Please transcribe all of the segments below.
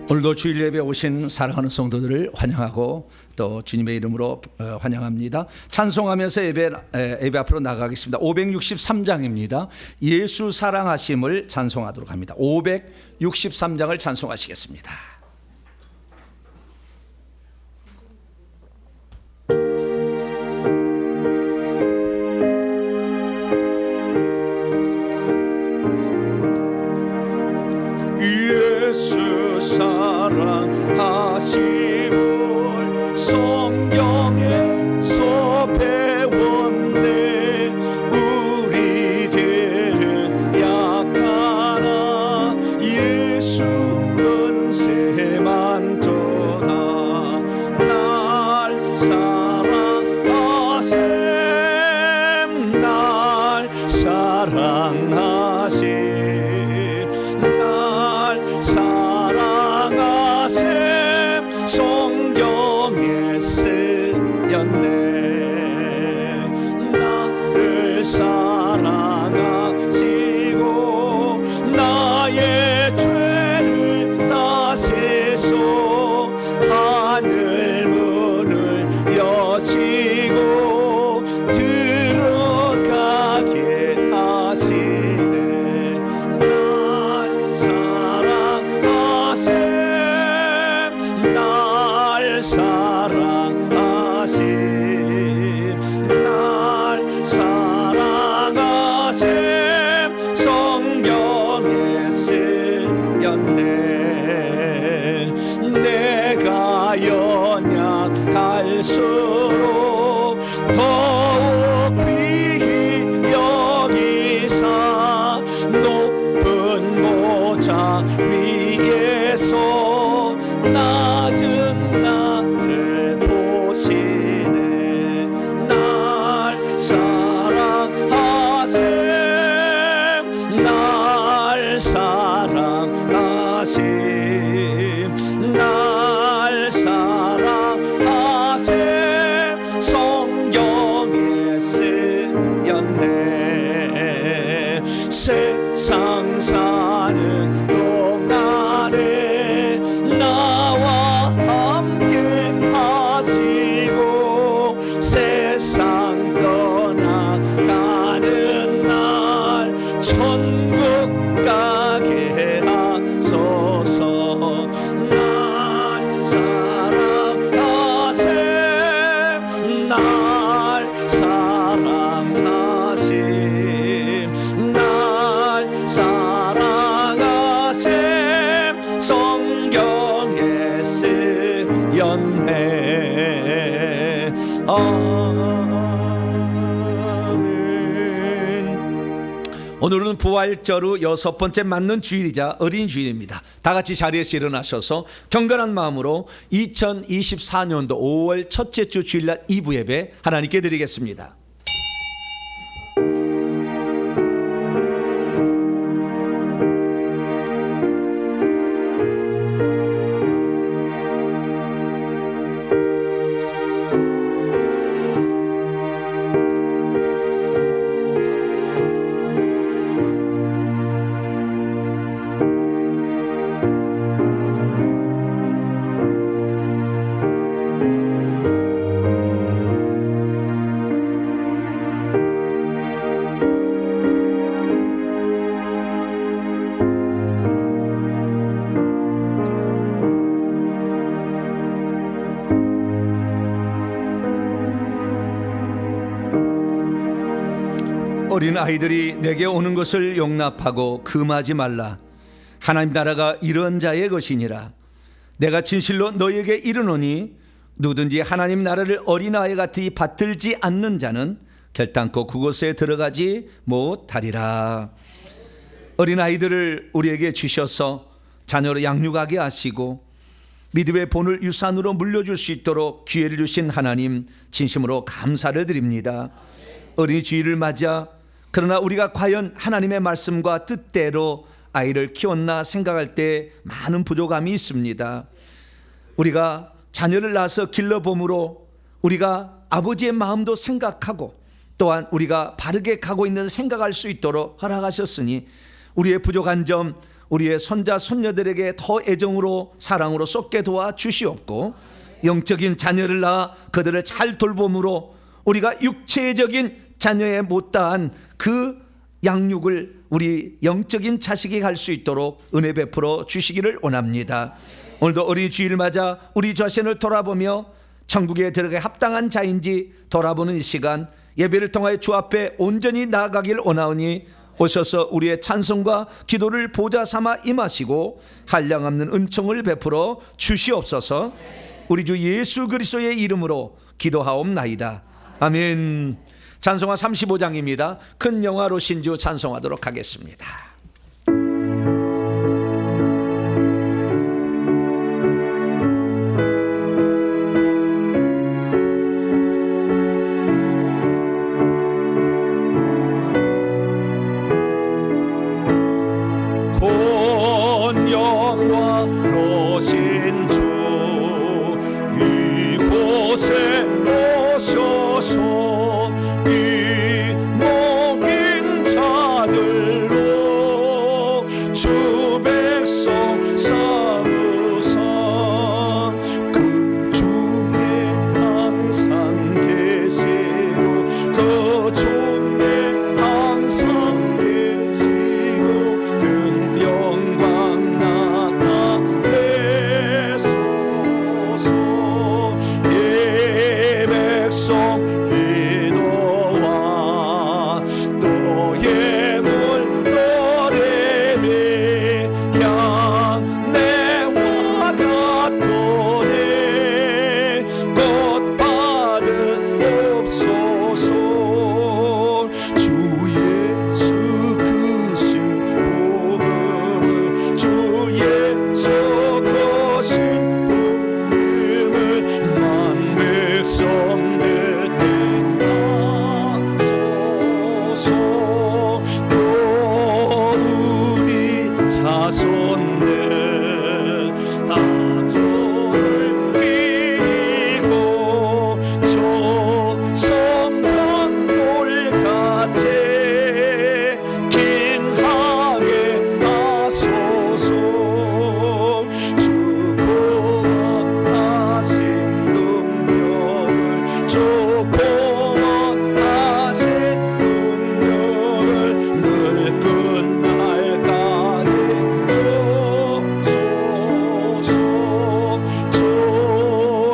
오늘도 주일 예배 오신 사랑하는 성도들을 환영하고 또 주님의 이름으로 환영합니다. 찬송하면서 예배 앞으로 나가겠습니다. 563장입니다. 예수 사랑하심을 찬송하도록 합니다. 563장을 찬송하시겠습니다. 예수 사랑하심을 성경에서 배웠네. 우리들은 약하나 예수 은혜만 도다. 날 사랑하심, 날 사랑하심, 사랑하심 성경에 쓰였네. 나를 사랑하시고 나의 죄를 다시소 하늘 문을 여시고 들어가게 하시네. 날 사랑하심, 날 사랑하심 성경에 쓰였네. 내가 연약할수록 더욱 귀히 여기사 높은 보좌 위에서 낮은 나를 보시네. 날 사랑하심, 날 사랑하심, 날 사랑하심 성경에 쓰였네. 세상 사는 동안에 나와 함께 하시고 세상 떠나가는 날 천국 가게 하소서. 날 사랑하심, 날 사랑하심, 날 사랑하심 성경에 쓰였네. 아멘. 오늘은 부활절 후 6번째 맞는 주일이자 어린 주일입니다. 다 같이 자리에서 일어나셔서 경건한 마음으로 2024년도 5월 첫째 주 주일날 2부 예배 하나님께 드리겠습니다. 어린 아이들이 내게 오는 것을 용납하고 금하지 말라. 하나님 나라가 이런 자의 것이니라. 내가 진실로 너희에게 이르노니 누구든지 하나님 나라를 어린아이 같이 받들지 않는 자는 결단코 그곳에 들어가지 못하리라. 어린아이들을 우리에게 주셔서 자녀로 양육하게 하시고 믿음의 본을 유산으로 물려줄 수 있도록 기회를 주신 하나님 진심으로 감사를 드립니다. 어린이 주일을 맞아 그러나 우리가 과연 하나님의 말씀과 뜻대로 아이를 키웠나 생각할 때 많은 부족함이 있습니다. 우리가 자녀를 낳아서 길러봄으로 우리가 아버지의 마음도 생각하고 또한 우리가 바르게 가고 있는 생각할 수 있도록 허락하셨으니 우리의 부족한 점, 우리의 손자 손녀들에게 더 애정으로 사랑으로 쏟게 도와 주시옵고, 영적인 자녀를 낳아 그들을 잘 돌봄으로 우리가 육체적인 자녀에 못다한 그 양육을 우리 영적인 자식이 할 수 있도록 은혜 베풀어 주시기를 원합니다. 오늘도 어린이 주일을 맞아 우리 자신을 돌아보며 천국에 들어가기 합당한 자인지 돌아보는 이 시간, 예배를 통하여 주 앞에 온전히 나아가길 원하오니 오셔서 우리의 찬송과 기도를 보좌 삼아 임하시고 한량없는 은총을 베풀어 주시옵소서. 우리 주 예수 그리스도의 이름으로 기도하옵나이다. 아멘. 찬송가 35장입니다. 큰 영화로 신주 찬송하도록 하겠습니다. 본 영화로 신주 이곳에 오셔서 이 목인 자들로 주 백성 삼으사 그 중에 항상 계시고 그 중에 항상 계시고 큰 영광 나타내소서. 예 백성 기도와 또 예물 드리미 향내와 같도니 곧 받으옵소서. 주 예수 크신 복음을 주 예수 크신 복음을 만 백성들 하소서. 또 우리 자손들 다 주를 비고 조성전골같이 긴 항해 하소서. 주고하신 능력을 주고하신 능력을 늘 끝날까지 주소서. 주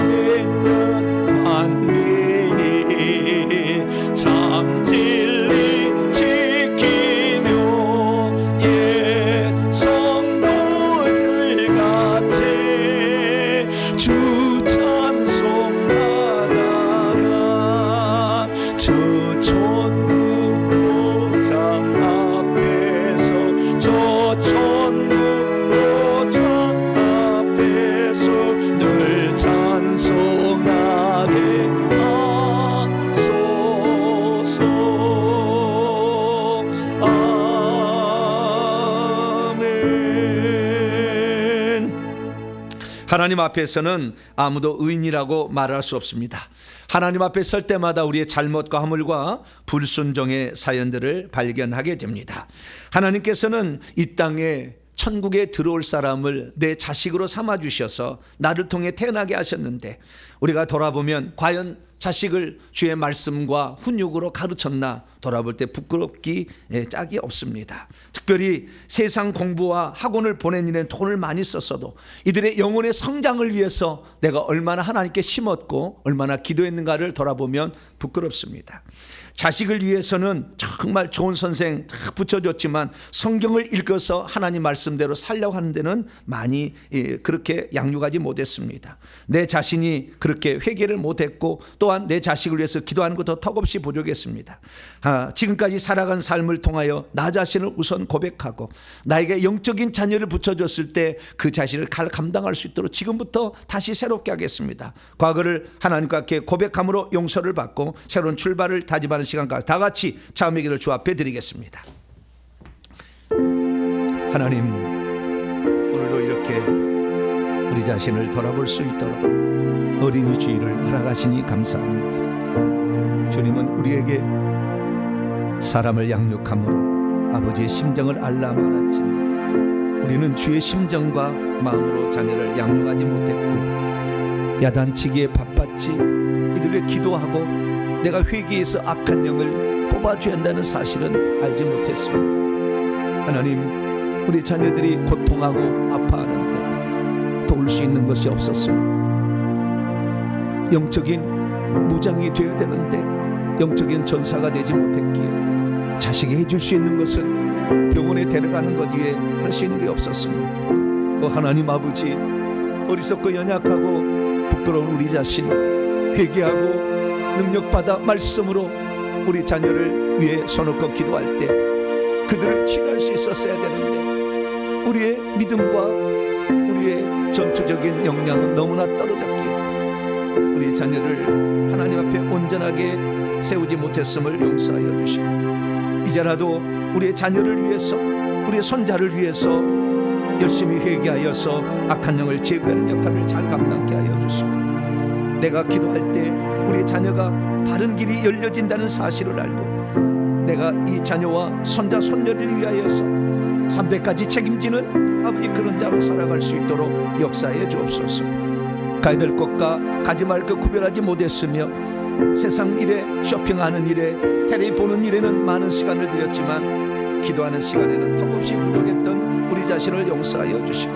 믿는 만민이 참 진리 지키며 예 성도들 같이 주 찬송하다가 저 천국 보좌 앞에서 저 천국 보좌 앞에서 늘 찬송하게 하소서. 아멘. 하나님 앞에서는 아무도 의인이라고 말할 수 없습니다. 하나님 앞에 설 때마다 우리의 잘못과 허물과 불순종의 사연들을 발견하게 됩니다. 하나님께서는 이 땅에 천국에 들어올 사람을 내 자식으로 삼아 주셔서 나를 통해 태어나게 하셨는데, 우리가 돌아보면 과연 자식을 주의 말씀과 훈육으로 가르쳤나 돌아볼 때 부끄럽기 짝이 없습니다. 특별히 세상 공부와 학원을 보낸 일에 돈을 많이 썼어도 이들의 영혼의 성장을 위해서 내가 얼마나 하나님께 심었고 얼마나 기도했는가를 돌아보면 부끄럽습니다. 자식을 위해서는 정말 좋은 선생 다 붙여줬지만 성경을 읽어서 하나님 말씀대로 살려고 하는 데는 많이 그렇게 양육하지 못했습니다. 내 자신이 그렇게 회개를 못했고 또한 내 자식을 위해서 기도하는 것도 턱없이 부족했습니다. 지금까지 살아간 삶을 통하여 나 자신을 우선 고백하고 나에게 영적인 자녀를 붙여줬을 때 그 자신을 감당할 수 있도록 지금부터 다시 새롭게 하겠습니다. 과거를 하나님과 함께 고백함으로 용서를 받고 새로운 출발을 다짐하는 시간까지 다 같이 자음의 기도를 주 앞에 드리겠습니다. 하나님, 오늘도 이렇게 우리 자신을 돌아볼 수 있도록 어린이 주일을 허락하시니 감사합니다. 주님은 우리에게 사람을 양육함으로 아버지의 심정을 알라 말았지만 우리는 주의 심정과 마음으로 자녀를 양육하지 못했고 야단치기에 바빴지 이들을 기도하고 내가 회개해서 악한 영을 뽑아줘야 한다는 사실은 알지 못했습니다. 하나님, 우리 자녀들이 고통하고 아파하는데 도울 수 있는 것이 없었습니다. 영적인 무장이 되어야 되는데 영적인 전사가 되지 못했기에 자식이 해줄 수 있는 것은 병원에 데려가는 것 외에 할 수 있는 게 없었습니다. 하나님 아버지, 어리석고 연약하고 부끄러운 우리 자신 회개하고 능력받아 말씀으로 우리 자녀를 위해 손놓고 기도할 때 그들을 치료할 수 있었어야 되는데 우리의 믿음과 우리의 전투적인 역량은 너무나 떨어졌기에 우리 자녀를 하나님 앞에 온전하게 세우지 못했음을 용서하여 주시고 이제라도 우리의 자녀를 위해서 우리의 손자를 위해서 열심히 회개하여서 악한 영을 제거하는 역할을 잘 감당케 하여 주시고 내가 기도할 때 우리의 자녀가 바른 길이 열려진다는 사실을 알고 내가 이 자녀와 손자 손녀를 위하여서 3대까지 책임지는 아버지 그런 자로 살아갈 수 있도록 역사해 주옵소서. 가야 될 곳과 가지 말 것 구별하지 못했으며 세상 일에 쇼핑하는 일에 텔레비 보는 일에는 많은 시간을 들였지만 기도하는 시간에는 턱없이 부족했던 우리 자신을 용서하여 주시고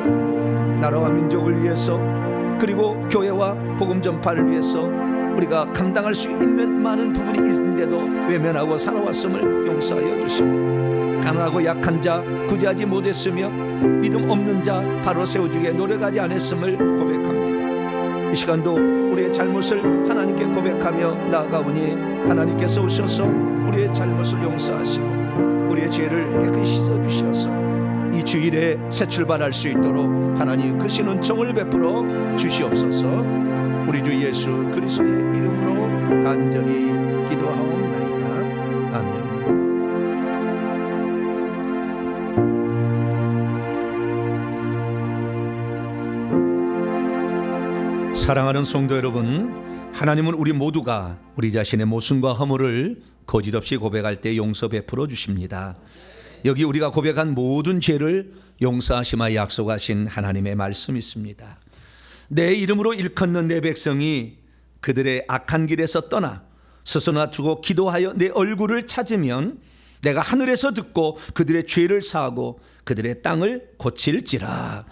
나라와 민족을 위해서 그리고 교회와 복음 전파를 위해서 우리가 감당할 수 있는 많은 부분이 있는데도 외면하고 살아왔음을 용서하여 주시고 가난하고 약한 자 구제하지 못했으며 믿음 없는 자 바로 세워주기에 노력하지 않았음을 고백합니다. 이 시간도 우리의 잘못을 하나님께 고백하며 나아가오니 하나님께서 오셔서 우리의 잘못을 용서하시고 우리의 죄를 깨끗이 씻어주셔서 이 주일에 새 출발할 수 있도록 하나님 크신 은총을 베풀어 주시옵소서. 우리 주 예수 그리스도의 이름으로 간절히 기도하옵나이다. 아멘. 사랑하는 성도 여러분, 하나님은 우리 모두가 우리 자신의 모순과 허물을 거짓없이 고백할 때 용서 베풀어 주십니다. 여기 우리가 고백한 모든 죄를 용서하시마 약속하신 하나님의 말씀이 있습니다. 내 이름으로 일컫는 내 백성이 그들의 악한 길에서 떠나 스스로 두고 기도하여 내 얼굴을 찾으면 내가 하늘에서 듣고 그들의 죄를 사하고 그들의 땅을 고칠지라.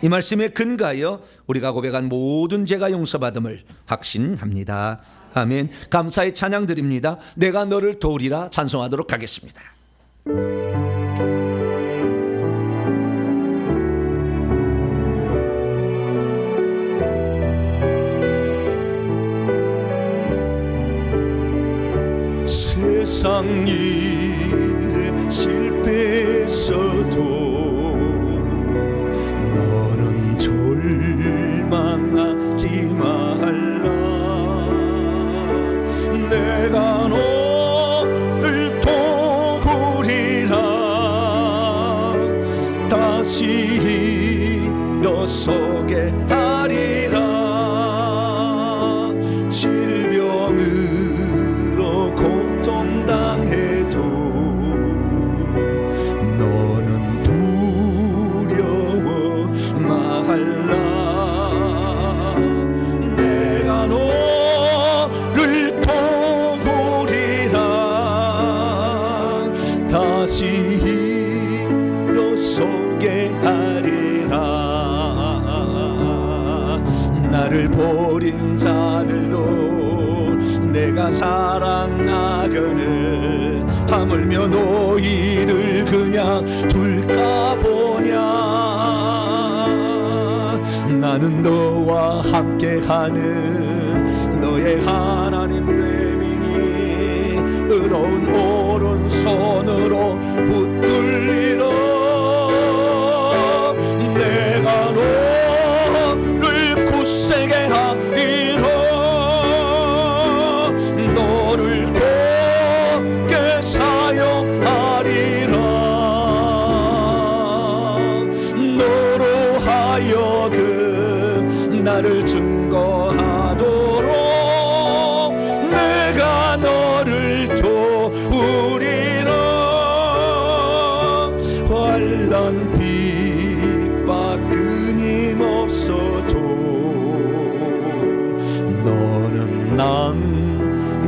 이 말씀에 근거하여 우리가 고백한 모든 죄가 용서받음을 확신합니다. 아멘. 감사의 찬양 드립니다. 내가 너를 도우리라 찬송하도록 하겠습니다. 세상 일에 실패했어도 너는 절망하지 말라. 내가 너를 도우리라. 다시 일어서게 하리라. 질병으로 고통당해도 너는 두려워 말라. 내가 너를 도우리라. 다시 일어서게 하리라. 나를 버린 자들도 내가 사랑하거늘 하물며 너희를 그냥 둘까 보냐. 나는 너와 함께하는 너의 하나님 되미니 의로운 오른손으로 붙들리라. 내가 너를 굳세게 하리라. 너를 곧게 사용하리라. 너로 하여금 나를 증거하도록 내가 너를 도우리라. 환난 비 없어도 너는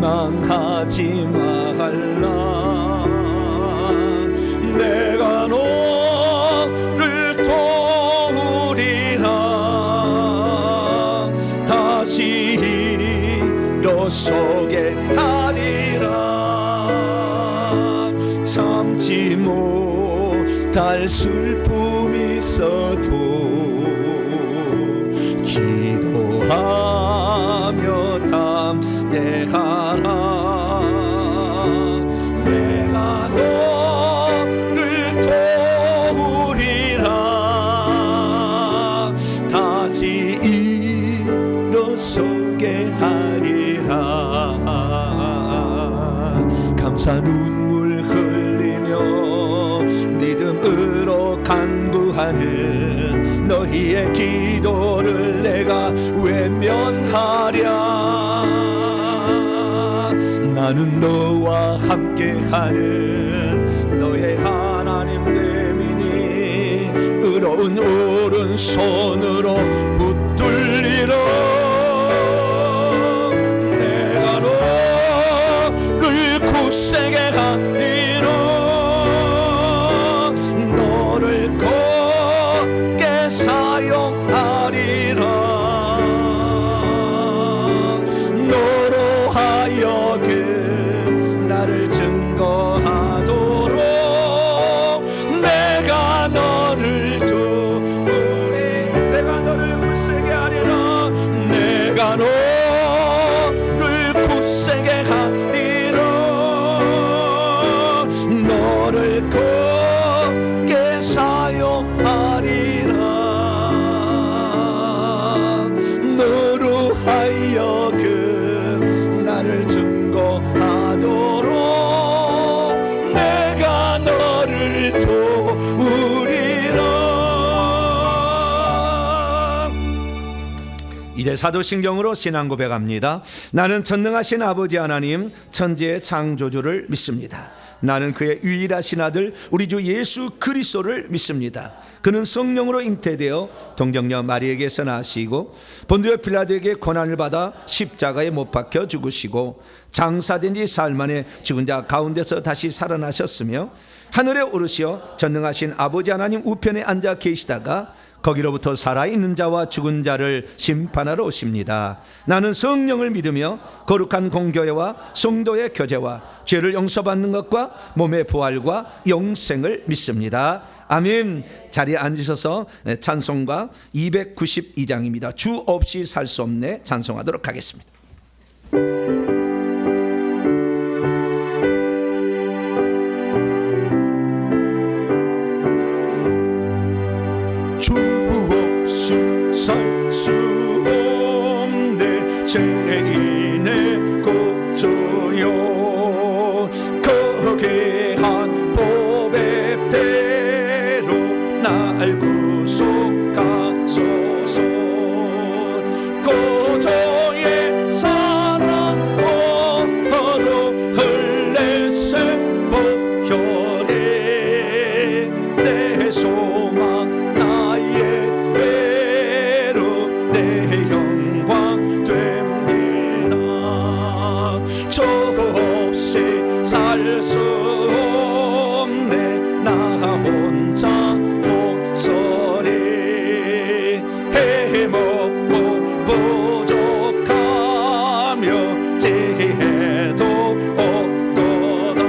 낭망하지 말라. 내가 너를 도우리라. 다시 일어서게 하리라. 참지 못할 슬픔이 있어도 기도하며 담대하라. 내가 너를 도우리라. 다시 일어서게 하리라. 감사 눈물 흘리며 믿음으로 간구하는 너희의 기도를 내가 외면하랴. 나는 너와 함께하는 너의 하나님 됨이니 의로운 오른손으로 붙들리라. 내가 너를 굳세게 하리라. 너를 굳게 사용하리라. 너로 하여금 나를 증거하도록 내가 너를 도우리. 내가 너를 굳세게 하리라. 내가 너를 굳세게 하리라. 너를 굳게 사용하리라. 너로 하여금 나를 증거하도록 내가 너를 도우리라. 이제 사도신경으로 신앙 고백합니다. 나는 전능하신 아버지 하나님 천지의 창조주를 믿습니다. 나는 그의 유일하신 아들 우리 주 예수 그리스도를 믿습니다. 그는 성령으로 잉태되어 동정녀 마리에게서 나시고 본디오 빌라도에게 고난을 받아 십자가에 못 박혀 죽으시고 장사된 지 사흘 만에 죽은 자 가운데서 다시 살아나셨으며 하늘에 오르시어 전능하신 아버지 하나님 우편에 앉아 계시다가 거기로부터 살아있는 자와 죽은 자를 심판하러 오십니다. 나는 성령을 믿으며 거룩한 공교회와 성도의 교제와 죄를 용서받는 것과 몸의 부활과 영생을 믿습니다. 아멘. 자리에 앉으셔서 찬송가 292장입니다. 주 없이 살 수 없네 찬송하도록 하겠습니다. 살 수 없네 죄인의 구주여. 거대한 법의 배로 날 구속하소서. 구주의 사랑으로 흘리신 보혈에 내 소망 나의 살 수 없네 나 혼자 목소리 해먹고 부족하며 지혜도 없도다.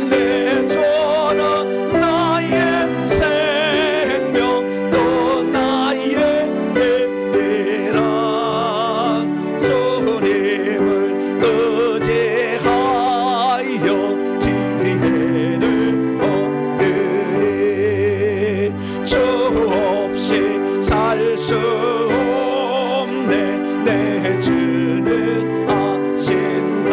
내 조는 나의 생명 또 나의 힘이라. 주님을 의지하여 지혜를 얻으리. 주 없이 살 수 없네 내 주는 아신다.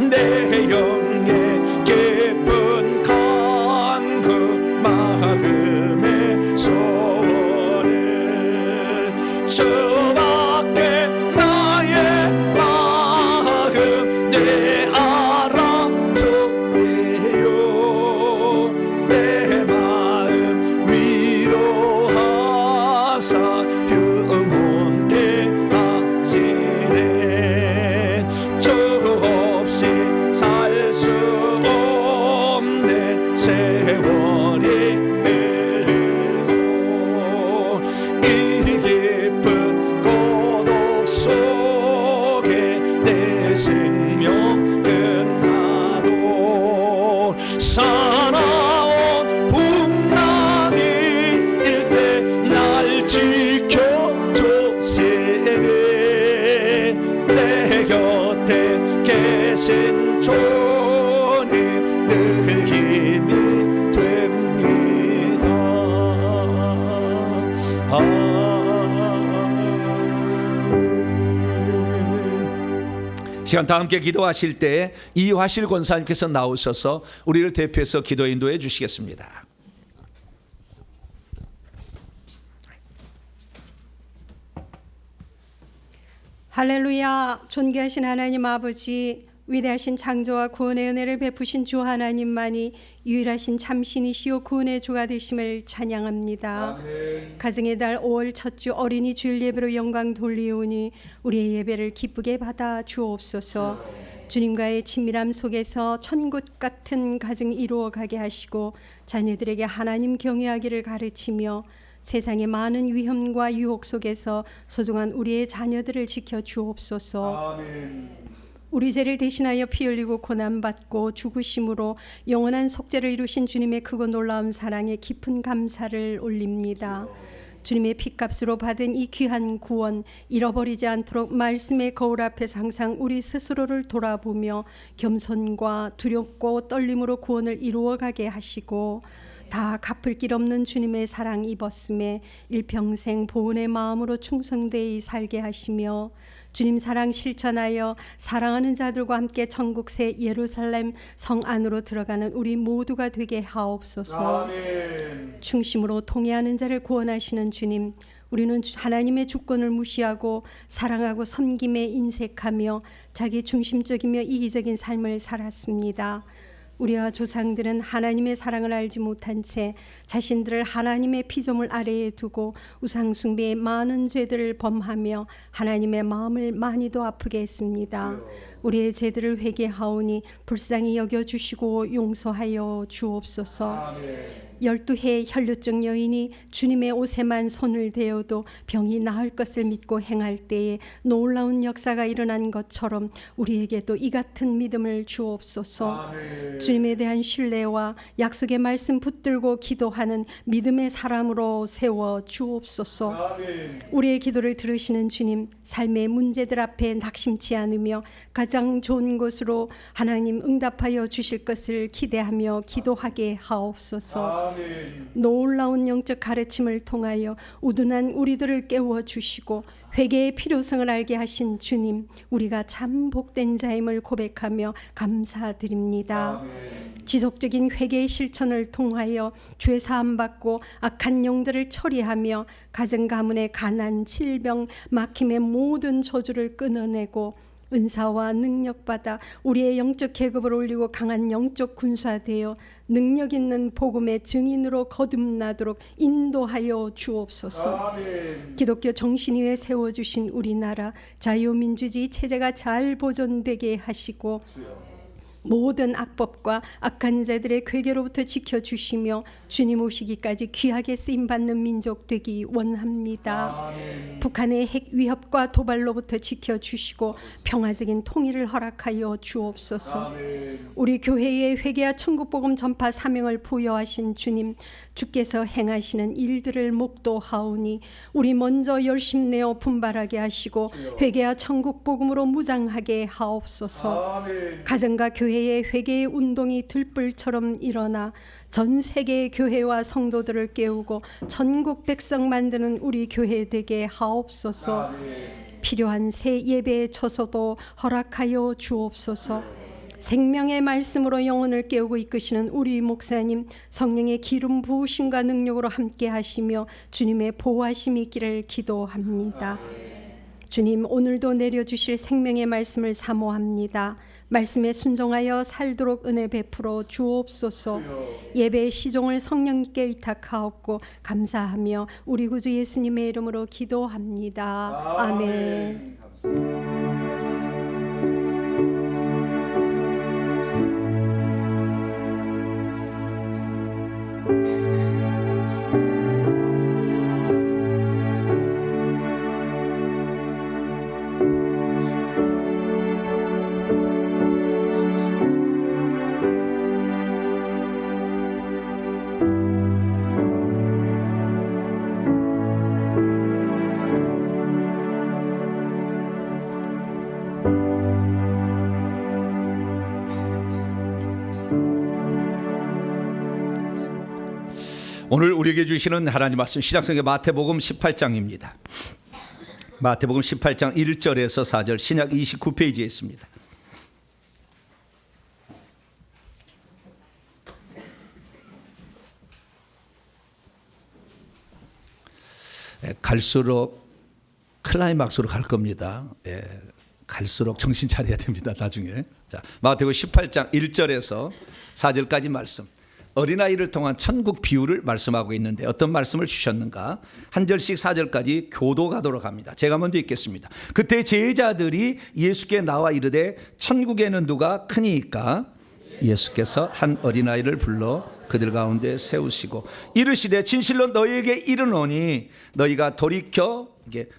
내 영의 깊은 간구 마음의 소원을 주밖에 나의 마음 내 알아주리요. 내 마음 위로하여 시간 다 함께 기도하실 때 이화실 권사님께서 나오셔서 우리를 대표해서 기도 인도해 주시겠습니다. 할렐루야. 존귀하신 하나님 아버지, 위대하신 창조와 구원의 은혜를 베푸신 주 하나님만이 유일하신 참신이시오 구원의 주가 되심을 찬양합니다. 아멘. 가정의 달 5월 첫 주 어린이 주일 예배로 영광 돌리오니 우리의 예배를 기쁘게 받아 주옵소서. 주님과의 친밀함 속에서 천국 같은 가정 이루어가게 하시고 자녀들에게 하나님 경외하기를 가르치며 세상의 많은 위험과 유혹 속에서 소중한 우리의 자녀들을 지켜 주옵소서. 아멘. 우리 죄를 대신하여 피 흘리고 고난받고 죽으심으로 영원한 속죄를 이루신 주님의 크고 놀라운 사랑에 깊은 감사를 올립니다. 주님의 핏값으로 받은 이 귀한 구원 잃어버리지 않도록 말씀의 거울 앞에서 항상 우리 스스로를 돌아보며 겸손과 두렵고 떨림으로 구원을 이루어가게 하시고 다 갚을 길 없는 주님의 사랑 입었음에 일평생 보은의 마음으로 충성되이 살게 하시며 주님 사랑 실천하여 사랑하는 자들과 함께 천국 새 예루살렘 성 안으로 들어가는 우리 모두가 되게 하옵소서. 아멘. 중심으로 통회하는 자를 구원하시는 주님, 우리는 하나님의 주권을 무시하고 사랑하고 섬김에 인색하며 자기 중심적이며 이기적인 삶을 살았습니다. 우리와 조상들은 하나님의 사랑을 알지 못한 채 자신들을 하나님의 피조물 아래에 두고 우상 숭배의 많은 죄들을 범하며 하나님의 마음을 많이도 아프게 했습니다. 우리의 죄들을 회개하오니 불쌍히 여겨주시고 용서하여 주옵소서. 아멘. 12해 혈루증 여인이 주님의 옷에만 손을 대어도 병이 나을 것을 믿고 행할 때에 놀라운 역사가 일어난 것처럼 우리에게도 이 같은 믿음을 주옵소서. 아멘. 주님에 대한 신뢰와 약속의 말씀 붙들고 기도하는 믿음의 사람으로 세워 주옵소서. 아멘. 우리의 기도를 들으시는 주님, 삶의 문제들 앞에 낙심치 않으며 가장 좋은 곳으로 하나님 응답하여 주실 것을 기대하며 기도하게 하옵소서. 아멘. 놀라운 영적 가르침을 통하여 우둔한 우리들을 깨워주시고 회개의 필요성을 알게 하신 주님, 우리가 참 복된 자임을 고백하며 감사드립니다. 아멘. 지속적인 회개의 실천을 통하여 죄 사함받고 악한 영들을 처리하며 가정 가문의 가난, 질병, 막힘의 모든 저주를 끊어내고 은사와 능력받아 우리의 영적 계급을 올리고 강한 영적 군사되어 능력 있는 복음의 증인으로 거듭나도록 인도하여 주옵소서. 아멘. 기독교 정신 위에 세워주신 우리나라 자유민주주의 체제가 잘 보존되게 하시고 모든 악법과 악한 자들의 괴계로부터 지켜주시며 주님 오시기까지 귀하게 쓰임받는 민족 되기 원합니다. 아멘. 북한의 핵 위협과 도발로부터 지켜주시고 평화적인 통일을 허락하여 주옵소서. 아멘. 우리 교회의 회개와 천국복음 전파 사명을 부여하신 주님, 주께서 행하시는 일들을 목도하오니 우리 먼저 열심내어 분발하게 하시고 회개와 천국복음으로 무장하게 하옵소서. 아멘. 가정과 교회의 회개의 운동이 들불처럼 일어나 전 세계의 교회와 성도들을 깨우고 전국 백성 만드는 우리 교회 되게 하옵소서. 아멘. 필요한 새 예배의 처소도 허락하여 주옵소서. 생명의 말씀으로 영혼을 깨우고 이끄시는 우리 목사님, 성령의 기름 부으심과 능력으로 함께 하시며 주님의 보호하심이 있기를 기도합니다. 주님, 오늘도 내려주실 생명의 말씀을 사모합니다. 말씀에 순종하여 살도록 은혜 베풀어 주옵소서. 예배의 시종을 성령께 의탁하옵고 감사하며 우리 구주 예수님의 이름으로 기도합니다. 아멘. 오늘 우리에게 주시는 하나님 말씀 시작성경 마태복음 18장입니다. 마태복음 18장 1절에서 4절 신약 29페이지에 있습니다. 갈수록 클라이막스로 갈 겁니다. 갈수록 정신 차려야 됩니다. 나중에. 자, 마태복음 18장 1절에서 4절까지 말씀. 어린아이를 통한 천국 비유를 말씀하고 있는데 어떤 말씀을 주셨는가? 한 절씩 4절까지 교도가도록 합니다. 제가 먼저 읽겠습니다. 그때 제자들이 예수께 나와 이르되 천국에는 누가 크니이까? 예수께서 한 어린아이를 불러 그들 가운데 세우시고 이르시되 진실로 너희에게 이르노니 너희가 돌이켜, 이게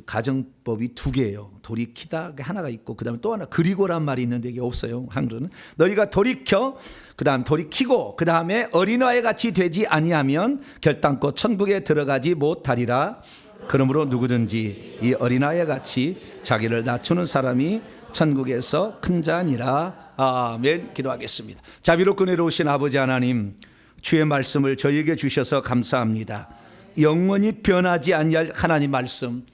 가정법이 두 개예요. 돌이키다 하나가 있고 그다음에 또 하나 그리고란 말이 있는데 이게 없어요. 한글은 너희가 돌이켜, 그다음 돌이키고 그다음에 어린아이 같이 되지 아니하면 결단코 천국에 들어가지 못하리라. 그러므로 누구든지 이 어린아이 같이 자기를 낮추는 사람이 천국에서 큰 자니라. 아멘. 기도하겠습니다. 자비롭고 은혜로우신 아버지 하나님, 주의 말씀을 저희에게 주셔서 감사합니다. 영원히 변하지 아니할 하나님 말씀,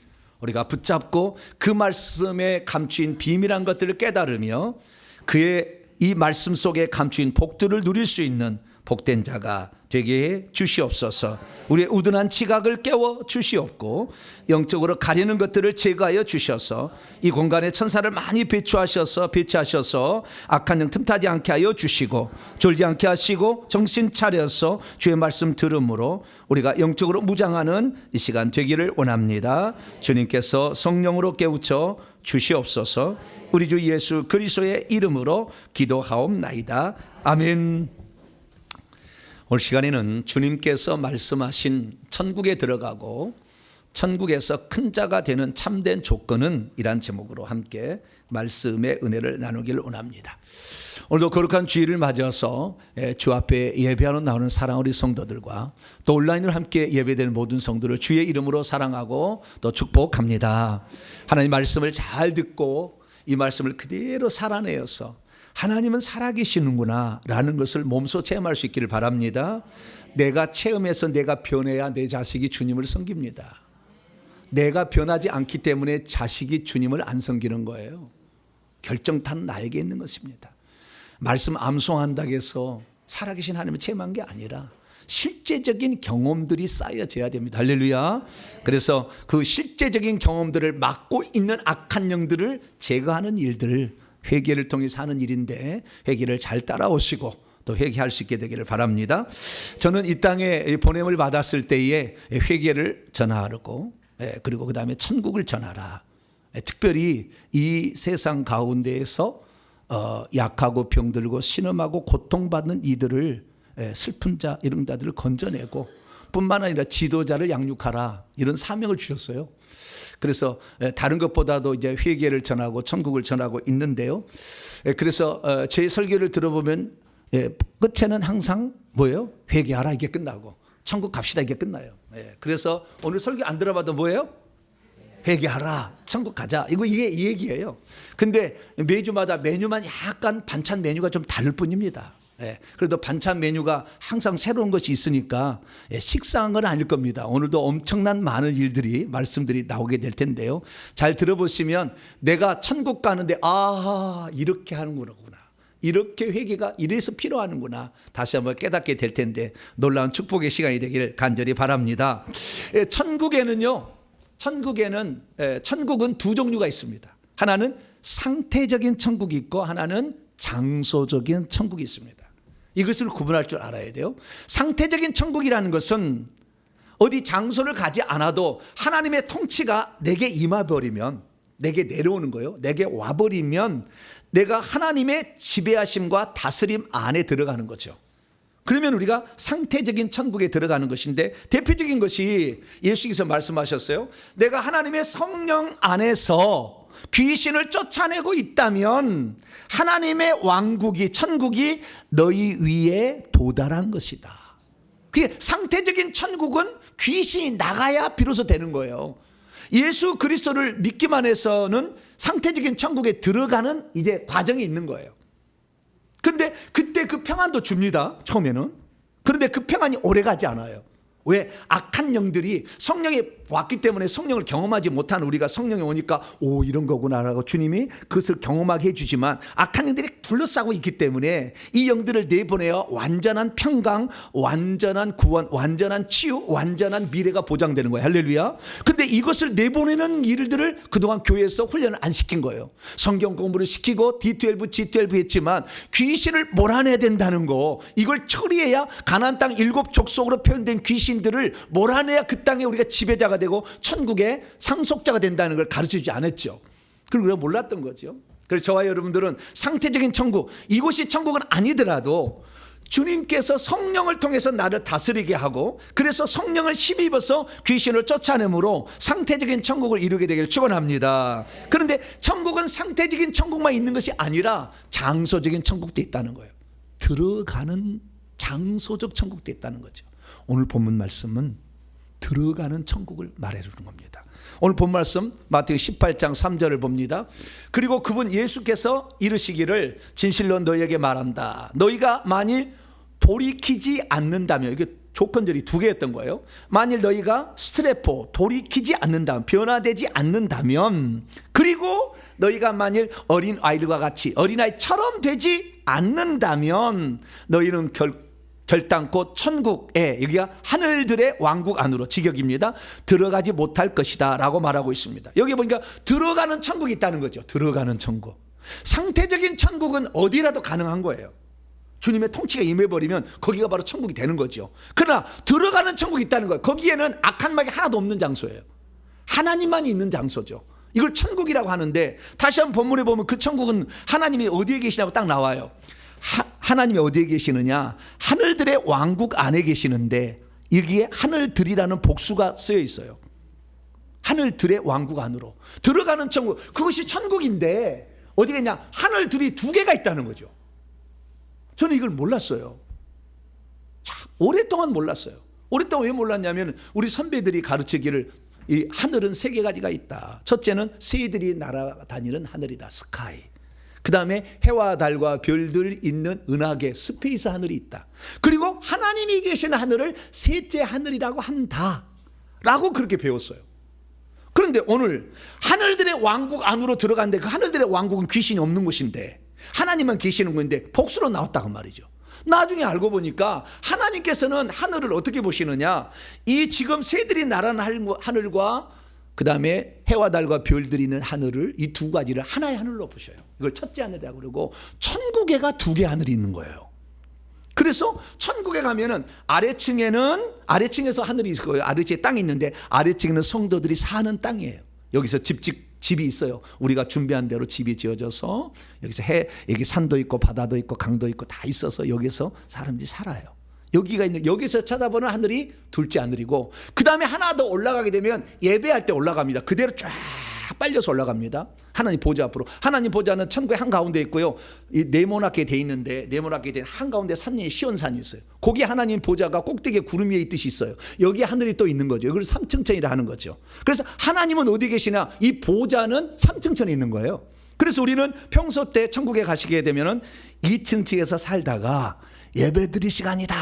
우리가 붙잡고 그 말씀에 감추인 비밀한 것들을 깨달으며 그의 이 말씀 속에 감추인 복들을 누릴 수 있는 복된 자가 되게 해 주시옵소서. 우리의 우둔한 지각을 깨워 주시옵고 영적으로 가리는 것들을 제거하여 주셔서 이 공간에 천사를 많이 배치하셔서 악한 영 틈타지 않게 하여 주시고 졸지 않게 하시고 정신 차려서 주의 말씀 들음으로 우리가 영적으로 무장하는 이 시간 되기를 원합니다. 주님께서 성령으로 깨우쳐 주시옵소서. 우리 주 예수 그리스도의 이름으로 기도하옵나이다. 아멘. 오늘 시간에는 주님께서 말씀하신 천국에 들어가고 천국에서 큰 자가 되는 참된 조건은 이란 제목으로 함께 말씀의 은혜를 나누기를 원합니다. 오늘도 거룩한 주일을 맞아서 주 앞에 예배하러 나오는 사랑 우리 성도들과 또 온라인으로 함께 예배되는 모든 성도를 주의 이름으로 사랑하고 또 축복합니다. 하나님 말씀을 잘 듣고 이 말씀을 그대로 살아내어서 하나님은 살아계시는구나 라는 것을 몸소 체험할 수 있기를 바랍니다. 내가 체험해서 내가 변해야 내 자식이 주님을 섬깁니다. 내가 변하지 않기 때문에 자식이 주님을 안 섬기는 거예요. 결정타는 나에게 있는 것입니다. 말씀 암송한다고 해서 살아계신 하나님을 체험한 게 아니라 실제적인 경험들이 쌓여져야 됩니다. 할렐루야. 그래서 그 실제적인 경험들을 막고 있는 악한 영들을 제거하는 일들을 회개를 통해서 하는 일인데 회개를 잘 따라오시고 또 회개할 수 있게 되기를 바랍니다. 저는 이 땅에 보냄을 받았을 때에 회개를 전하고 그리고 그 다음에 천국을 전하라. 특별히 이 세상 가운데에서 약하고 병들고 신음하고 고통받는 이들을 슬픈 자 이런 자들을 건져내고 뿐만 아니라 지도자를 양육하라 이런 사명을 주셨어요. 그래서 다른 것보다도 이제 회개를 전하고 천국을 전하고 있는데요. 그래서 제 설교를 들어보면 끝에는 항상 뭐예요? 회개하라 이게 끝나고 천국 갑시다 이게 끝나요. 그래서 오늘 설교 안 들어봐도 뭐예요? 회개하라 천국 가자 이게 이 얘기예요. 근데 매주마다 메뉴만 약간 반찬 메뉴가 좀 다를 뿐입니다. 그래도 반찬 메뉴가 항상 새로운 것이 있으니까 식상한 건 아닐 겁니다. 오늘도 엄청난 많은 일들이 말씀들이 나오게 될 텐데요. 잘 들어보시면 내가 천국 가는데 이렇게 하는구나, 이렇게 회개가 이래서 필요하는구나 다시 한번 깨닫게 될 텐데 놀라운 축복의 시간이 되기를 간절히 바랍니다. 천국은 두 종류가 있습니다. 하나는 상태적인 천국이 있고 하나는 장소적인 천국이 있습니다. 이것을 구분할 줄 알아야 돼요. 상태적인 천국이라는 것은 어디 장소를 가지 않아도 하나님의 통치가 내게 임해버리면, 내게 내려오는 거예요. 내게 와버리면 내가 하나님의 지배하심과 다스림 안에 들어가는 거죠. 그러면 우리가 상태적인 천국에 들어가는 것인데 대표적인 것이 예수께서 말씀하셨어요. 내가 하나님의 성령 안에서 귀신을 쫓아내고 있다면 하나님의 왕국이 천국이 너희 위에 도달한 것이다. 그게 상태적인 천국은 귀신이 나가야 비로소 되는 거예요. 예수 그리스도를 믿기만 해서는 상태적인 천국에 들어가는 이제 과정이 있는 거예요. 그런데 그때 그 평안도 줍니다. 처음에는 그런데 그 평안이 오래가지 않아요. 왜? 악한 영들이 성령이 왔기 때문에 성령을 경험하지 못한 우리가 성령이 오니까 오 이런 거구나라고 주님이 그것을 경험하게 해주지만 악한 영들이 둘러싸고 있기 때문에 이 영들을 내보내어 완전한 평강, 완전한 구원, 완전한 치유, 완전한 미래가 보장되는 거예요. 할렐루야. 근데 이것을 내보내는 일들을 그동안 교회에서 훈련을 안 시킨 거예요. 성경 공부를 시키고 D12, G12 했지만 귀신을 몰아내야 된다는 거, 이걸 처리해야 가나안 땅 7 족속으로 표현된 귀신들을 몰아내야 그 땅에 우리가 지배자가 되고 천국의 상속자가 된다는 걸 가르치지 않았죠. 그리고 우리가 몰랐던 거죠. 그래서 저와 여러분들은 상태적인 천국, 이곳이 천국은 아니더라도 주님께서 성령을 통해서 나를 다스리게 하고 그래서 성령을 힘입어서 귀신을 쫓아내므로 상태적인 천국을 이루게 되기를 축원합니다. 그런데 천국은 상태적인 천국만 있는 것이 아니라 장소적인 천국도 있다는 거예요. 들어가는 장소적 천국도 있다는 거죠. 오늘 본문 말씀은 들어가는 천국을 말해주는 겁니다. 오늘 본 말씀 마태복음 18장 3절을 봅니다. 그리고 그분 예수께서 이르시기를 진실로 너희에게 말한다. 너희가 만일 돌이키지 않는다면, 이게 조건절이 2개였던 거예요. 만일 너희가 스트레포 돌이키지 않는다면, 변화되지 않는다면, 그리고 너희가 만일 어린아이들과 같이 어린아이처럼 되지 않는다면 너희는 결단코 천국에, 여기가 하늘들의 왕국 안으로, 직역입니다, 들어가지 못할 것이다 라고 말하고 있습니다. 여기 보니까 들어가는 천국이 있다는 거죠. 들어가는 천국. 상태적인 천국은 어디라도 가능한 거예요. 주님의 통치가 임해버리면 거기가 바로 천국이 되는 거죠. 그러나 들어가는 천국이 있다는 거예요. 거기에는 악한 마귀 하나도 없는 장소예요. 하나님만 있는 장소죠. 이걸 천국이라고 하는데, 다시 한번 본문에 보면 그 천국은 하나님이 어디에 계시냐고 딱 나와요. 하나님이 어디에 계시느냐? 하늘들의 왕국 안에 계시는데 여기에 하늘들이라는 복수가 쓰여 있어요. 하늘들의 왕국 안으로 들어가는 천국, 그것이 천국인데 어디겠냐? 하늘들이 2개가 있다는 거죠. 저는 이걸 몰랐어요. 오랫동안 몰랐어요. 오랫동안 왜 몰랐냐면 우리 선배들이 가르치기를 이 하늘은 3가지가 있다. 첫째는 새들이 날아다니는 하늘이다. 스카이. 그 다음에 해와 달과 별들 있는 은하계 스페이스 하늘이 있다. 그리고 하나님이 계시는 하늘을 셋째 하늘이라고 한다 라고 그렇게 배웠어요. 그런데 오늘 하늘들의 왕국 안으로 들어갔는데 그 하늘들의 왕국은 귀신이 없는 곳인데 하나님만 계시는 곳인데 복수로 나왔다고 말이죠. 나중에 알고 보니까 하나님께서는 하늘을 어떻게 보시느냐, 이 지금 새들이 날아가는 하늘과 그 다음에 해와 달과 별들이 있는 하늘을, 이 2가지를 하나의 하늘로 보셔요. 이걸 첫째 하늘이라고 그러고, 천국에가 2개 하늘이 있는 거예요. 그래서 천국에 가면은 아래층에서 하늘이 있을 거예요. 아래층에 땅이 있는데 아래층에는 성도들이 사는 땅이에요. 여기서 집이 있어요. 우리가 준비한 대로 집이 지어져서 여기서 여기 산도 있고 바다도 있고 강도 있고 다 있어서 여기서 사람들이 살아요. 여기서 쳐다보는 하늘이 둘째 하늘이고, 그 다음에 하나 더 올라가게 되면 예배할 때 올라갑니다. 그대로 쫙 빨려서 올라갑니다. 하나님 보좌 앞으로. 하나님 보좌는 천국의 한가운데 있고요. 이 네모나게 돼 있는데, 네모나게 된 한가운데 산이 시온산이 있어요. 거기 하나님 보좌가 꼭대기에 구름 위에 있듯이 있어요. 여기에 하늘이 또 있는 거죠. 이걸 삼층천이라 하는 거죠. 그래서 하나님은 어디 계시냐? 이 보좌는 삼층천에 있는 거예요. 그래서 우리는 평소 때 천국에 가시게 되면은 2층에서 살다가 예배 드릴 시간이다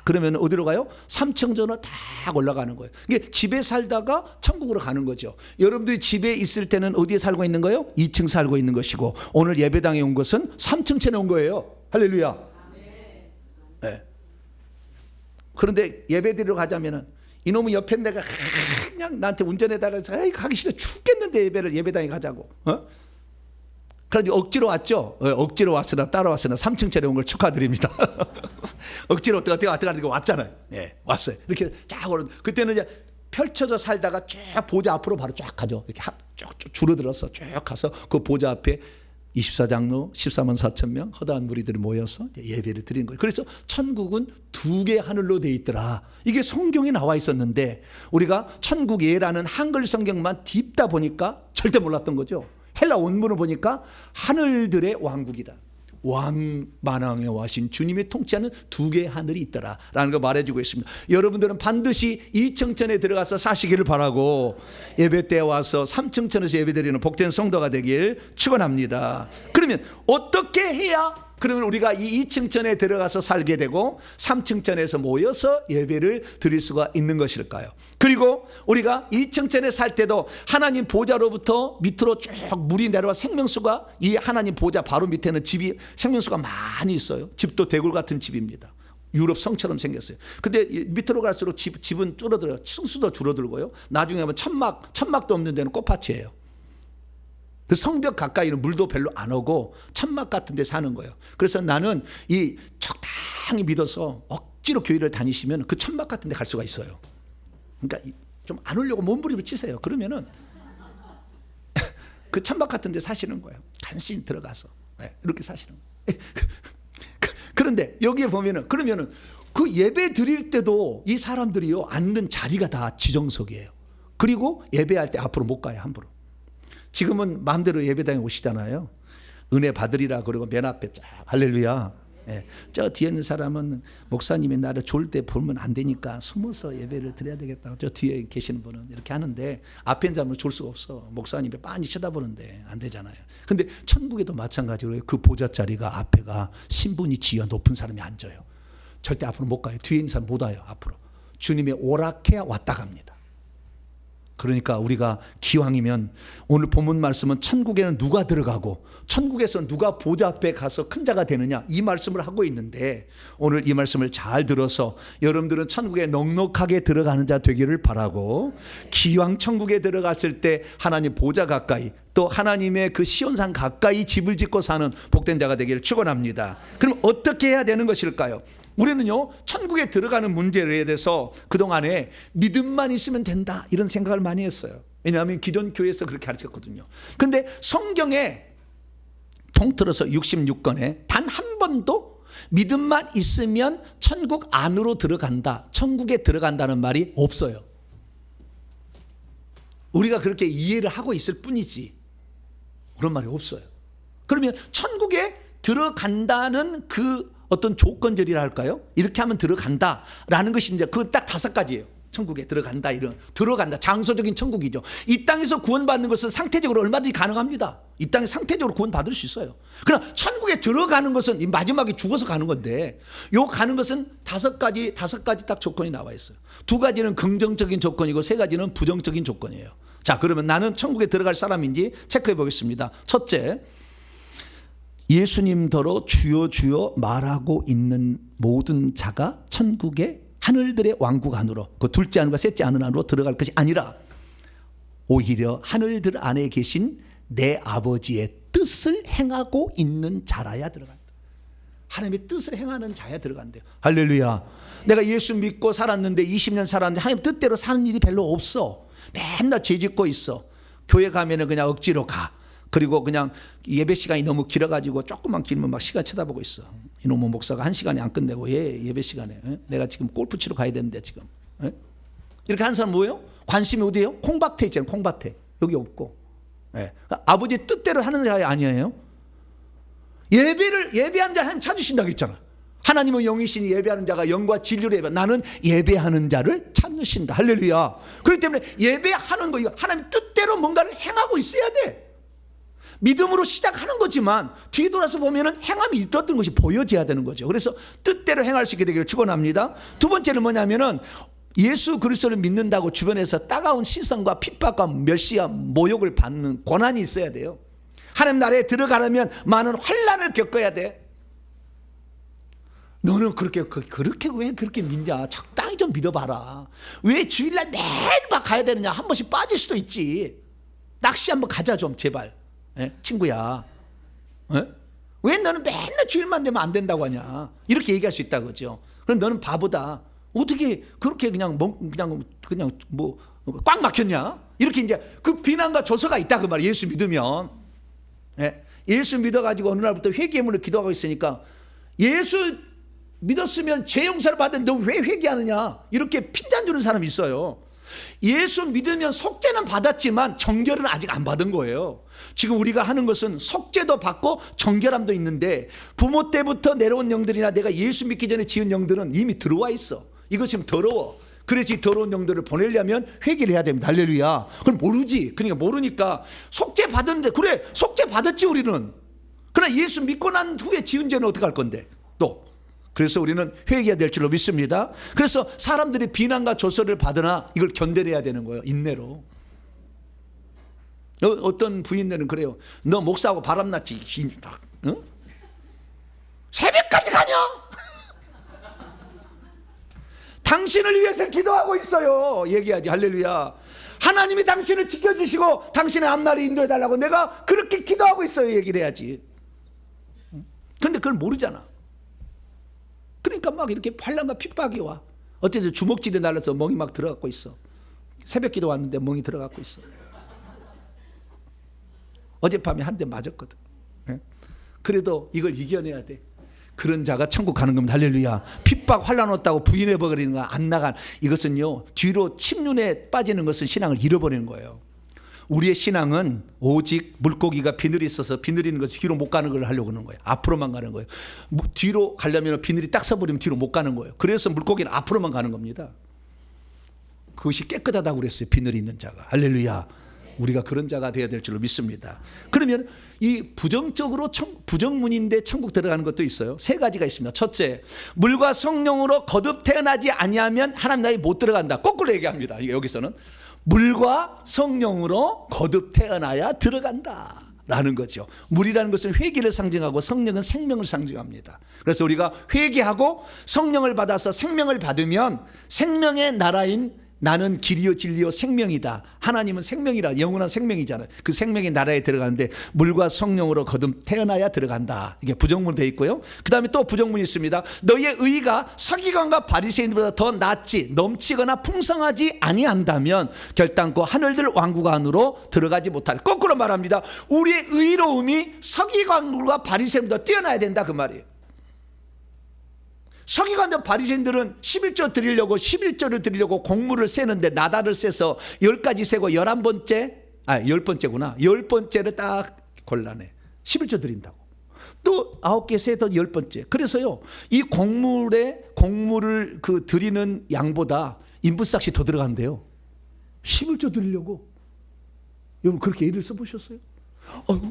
그러면 어디로 가요? 3층전으로 딱 올라가는 거예요. 이게 집에 살다가 천국으로 가는 거죠. 여러분들이 집에 있을 때는 어디에 살고 있는 거예요? 2층 살고 있는 것이고, 오늘 예배당에 온 것은 3층천에 온 거예요. 할렐루야. 네. 그런데 예배 드리러 가자면은 이놈의 옆에 내가 그냥 나한테 운전해달라 해서 가기 싫어 죽겠는데 예배당에 가자고. 그래서 억지로 왔죠. 억지로 왔으나 따라왔으나 3층짜리 온 걸 축하드립니다. 억지로 어떻게 왔잖아요. 예, 왔어요. 이렇게 쫙 오르. 그때는 이제 펼쳐져 살다가 쭉 보좌 앞으로 바로 쫙 가죠. 이렇게 쭉 줄어들어서 쭉 가서 그 보좌 앞에 24장로 14만 4천 명 허다한 무리들이 모여서 예배를 드리는 거예요. 그래서 천국은 2개 하늘로 돼 있더라. 이게 성경에 나와 있었는데 우리가 천국 예라는 한글 성경만 딥다 보니까 절대 몰랐던 거죠. 헬라 원문을 보니까 하늘들의 왕국이다. 만왕에 와신 주님의 통치하는 2개의 하늘이 있더라 라는 거 말해주고 있습니다. 여러분들은 반드시 2층천에 들어가서 사시기를 바라고, 예배 때 와서 3층천에서 예배드리는 복된 성도가 되길 축원합니다. 그러면 어떻게 해야 그러면 우리가 이 2층천에 들어가서 살게 되고 3층천에서 모여서 예배를 드릴 수가 있는 것일까요? 그리고 우리가 2층천에 살 때도 하나님 보좌로부터 밑으로 쭉 물이 내려와 생명수가, 이 하나님 보좌 바로 밑에는 집이 생명수가 많이 있어요. 집도 대굴 같은 집입니다. 유럽 성처럼 생겼어요. 근데 밑으로 갈수록 집은 줄어들어요. 층수도 줄어들고요. 나중에 보면 천막도 없는 데는 꽃밭이에요. 그 성벽 가까이는 물도 별로 안 오고 천막 같은 데 사는 거예요. 그래서 나는 이 적당히 믿어서 억지로 교회를 다니시면 그 천막 같은 데 갈 수가 있어요. 그러니까 좀 안 오려고 몸부림을 치세요. 그러면은 그 천막 같은 데 사시는 거예요. 간신히 들어가서 이렇게 사시는 거예요. 그런데 여기에 보면은, 그러면은 그 예배 드릴 때도 이 사람들이요, 앉는 자리가 다 지정석이에요. 그리고 예배할 때 앞으로 못 가요, 함부로. 지금은 마음대로 예배당에 오시잖아요. 은혜 받으리라 그러고 맨 앞에 쫙 할렐루야. 저 뒤에 있는 사람은 목사님이 나를 좋을 때 보면 안 되니까 숨어서 예배를 드려야 되겠다고 저 뒤에 계시는 분은 이렇게 하는데, 앞에 있는 사람은 좋을 수가 없어. 목사님이 빤히 쳐다보는데 안 되잖아요. 근데 천국에도 마찬가지로 그 보좌 자리가 앞에가 신분이 지어 높은 사람이 앉아요. 절대 앞으로 못 가요. 뒤에 있는 사람 못 와요. 앞으로 주님의 오락해야 왔다 갑니다. 그러니까 우리가 기왕이면 오늘 본문 말씀은 천국에는 누가 들어가고 천국에서 누가 보좌 앞에 가서 큰 자가 되느냐, 이 말씀을 하고 있는데, 오늘 이 말씀을 잘 들어서 여러분들은 천국에 넉넉하게 들어가는 자 되기를 바라고, 기왕 천국에 들어갔을 때 하나님 보좌 가까이, 또 하나님의 그 시온산 가까이 집을 짓고 사는 복된 자가 되기를 축원합니다. 그럼 어떻게 해야 되는 것일까요? 우리는요, 천국에 들어가는 문제에 대해서 그동안에 믿음만 있으면 된다 이런 생각을 많이 했어요. 왜냐하면 기존 교회에서 그렇게 가르쳤거든요. 근데 성경에 통틀어서 66권에 단 한 번도 믿음만 있으면 천국 안으로 들어간다, 천국에 들어간다는 말이 없어요. 우리가 그렇게 이해를 하고 있을 뿐이지 그런 말이 없어요. 그러면 천국에 들어간다는 그 어떤 조건절이라 할까요? 이렇게 하면 들어간다라는 것이 이제 그 딱 5가지예요. 천국에 들어간다, 이런 들어간다, 장소적인 천국이죠. 이 땅에서 구원받는 것은 상태적으로 얼마든지 가능합니다. 이 땅에 상태적으로 구원받을 수 있어요. 그러나 천국에 들어가는 것은 이 마지막에 죽어서 가는 건데, 요 가는 것은 5가지 딱 조건이 나와 있어요. 2가지는 긍정적인 조건이고 3가지는 부정적인 조건이에요. 자, 그러면 나는 천국에 들어갈 사람인지 체크해 보겠습니다. 첫째, 예수님더러 주여 주여 말하고 있는 모든 자가 천국의 하늘들의 왕국 안으로, 그 둘째 하늘과 셋째 하늘 안으로 들어갈 것이 아니라 오히려 하늘들 안에 계신 내 아버지의 뜻을 행하고 있는 자라야 들어간다. 하나님의 뜻을 행하는 자야 들어간대요. 할렐루야. 내가 예수 믿고 살았는데 20년 살았는데 하나님 뜻대로 사는 일이 별로 없어. 맨날 죄 짓고 있어. 교회 가면은 그냥 억지로 가. 그리고 그냥 예배 시간이 너무 길어가지고 조금만 길면 막 시간 쳐다보고 있어. 이놈의 목사가 1시간에 안 끝내고 예배 시간에 내가 지금 골프 치러 가야 되는데 지금 이렇게 하는 사람 뭐예요? 관심이 어디예요? 콩밭에 있잖아요. 콩밭에. 여기 없고. 아버지 뜻대로 하는 자가 아니에요. 예배하는 자를 하나님 찾으신다고 했잖아. 하나님은 영이시니 예배하는 자가 영과 진리로 예배. 나는 예배하는 자를 찾으신다. 할렐루야. 그렇기 때문에 예배하는 거, 이거 하나님 뜻대로 뭔가를 행하고 있어야 돼. 믿음으로 시작하는 거지만 뒤돌아서 보면은 행함이 있었던 것이 보여져야 되는 거죠. 그래서 뜻대로 행할 수 있게 되기를 축원합니다. 2번째는 뭐냐면은 예수 그리스도를 믿는다고 주변에서 따가운 시선과 핍박과 멸시와 모욕을 받는 고난이 있어야 돼요. 하나님 나라에 들어가려면 많은 환난을 겪어야 돼. 너는 왜 그렇게 믿냐? 적당히 좀 믿어봐라. 왜 주일날 매일 막 가야 되느냐? 한 번씩 빠질 수도 있지. 낚시 한번 가자 좀 제발. 친구야. 왜 너는 맨날 주일만 되면 안 된다고 하냐? 이렇게 얘기할 수 있다 그죠? 그럼 너는 바보다. 어떻게 그렇게 그냥 뭐 꽉 막혔냐? 이렇게 이제 그 비난과 조서가 있다 그 말이야. 예수 믿으면. 예수 믿어가지고 어느 날부터 회개의 문을 기도하고 있으니까, 예수 믿었으면 죄 용서를 받는데 너 왜 회개하느냐? 이렇게 핀잔 주는 사람이 있어요. 예수 믿으면 속죄는 받았지만 정결은 아직 안 받은 거예요. 지금 우리가 하는 것은 속죄도 받고 정결함도 있는데, 부모 때부터 내려온 영들이나 내가 예수 믿기 전에 지은 영들은 이미 들어와 있어. 이거 지금 더러워. 그래서 이 더러운 영들을 보내려면 회개를 해야 됩니다. 할렐루야. 그럼 모르지. 그러니까 모르니까 속죄 받았는데, 그래 속죄 받았지 우리는. 그러나 예수 믿고 난 후에 지은 죄는 어떻게 할 건데 또. 그래서 우리는 회개해야 될 줄로 믿습니다. 그래서 사람들이 비난과 조소를 받으나 이걸 견뎌내야 되는 거예요. 인내로. 어떤 부인들은 그래요. 너 목사하고 바람났지. 응? 새벽까지 가냐? 당신을 위해서 기도하고 있어요. 얘기하지. 할렐루야. 하나님이 당신을 지켜주시고 당신의 앞날을 인도해달라고 내가 그렇게 기도하고 있어요. 얘기를 해야지. 근데 그걸 모르잖아. 그러니까 막 이렇게 환난과 핍박이 와. 어쨌든 주먹질이 날라서 멍이 막 들어가고 있어. 새벽 기도 왔는데 멍이 들어가고 있어. 어젯밤에 한 대 맞았거든. 그래도 이걸 이겨내야 돼. 그런 자가 천국 가는 겁니다. 할렐루야. 핍박 환난 왔다고 부인해버리는 거 안 나간 이것은요 뒤로 침륜에 빠지는 것은 신앙을 잃어버리는 거예요. 우리의 신앙은 오직 물고기가 비늘이 있어서 비늘이 있는 것을 뒤로 못 가는 걸 하려고 하는 거예요. 앞으로만 가는 거예요. 뒤로 가려면 비늘이 딱 서버리면 뒤로 못 가는 거예요. 그래서 물고기는 앞으로만 가는 겁니다. 그것이 깨끗하다고 그랬어요. 비늘이 있는 자가. 할렐루야. 우리가 그런 자가 되어야 될 줄로 믿습니다. 그러면 이 부정적으로 부정문인데 천국 들어가는 것도 있어요. 세 가지가 있습니다. 첫째, 물과 성령으로 거듭 태어나지 아니하면 하나님 나라에 못 들어간다. 거꾸로 얘기합니다. 여기서는 물과 성령으로 거듭 태어나야 들어간다 라는 거죠. 물이라는 것은 회개를 상징하고 성령은 생명을 상징합니다. 그래서 우리가 회개하고 성령을 받아서 생명을 받으면 생명의 나라인 나는 길이요 진리요 생명이다. 하나님은 생명이라 영원한 생명이잖아요. 그 생명의 나라에 들어가는데 물과 성령으로 거듭 태어나야 들어간다. 이게 부정문 되어 있고요. 그 다음에 또 부정문이 있습니다. 너의 의가 서기관과 바리새인들보다 더 낫지 넘치거나 풍성하지 아니한다면 결단코 하늘들 왕국 안으로 들어가지 못할. 거꾸로 말합니다. 우리의 의로움이 서기관과 바리새인보다 뛰어나야 된다 그 말이에요. 서기관과 바리새인들은 11조 드리려고 11조를 드리려고 공물을 세는데 나달을 세서 10가지 세고 10번째구나. 10번째를 딱 골라내. 11조 드린다고. 또 9개 세도 10번째. 그래서요. 이 공물을 드리는 양보다 인부삭시 더 들어간대요. 11조 드리려고. 여러분 그렇게 애를 써보셨어요?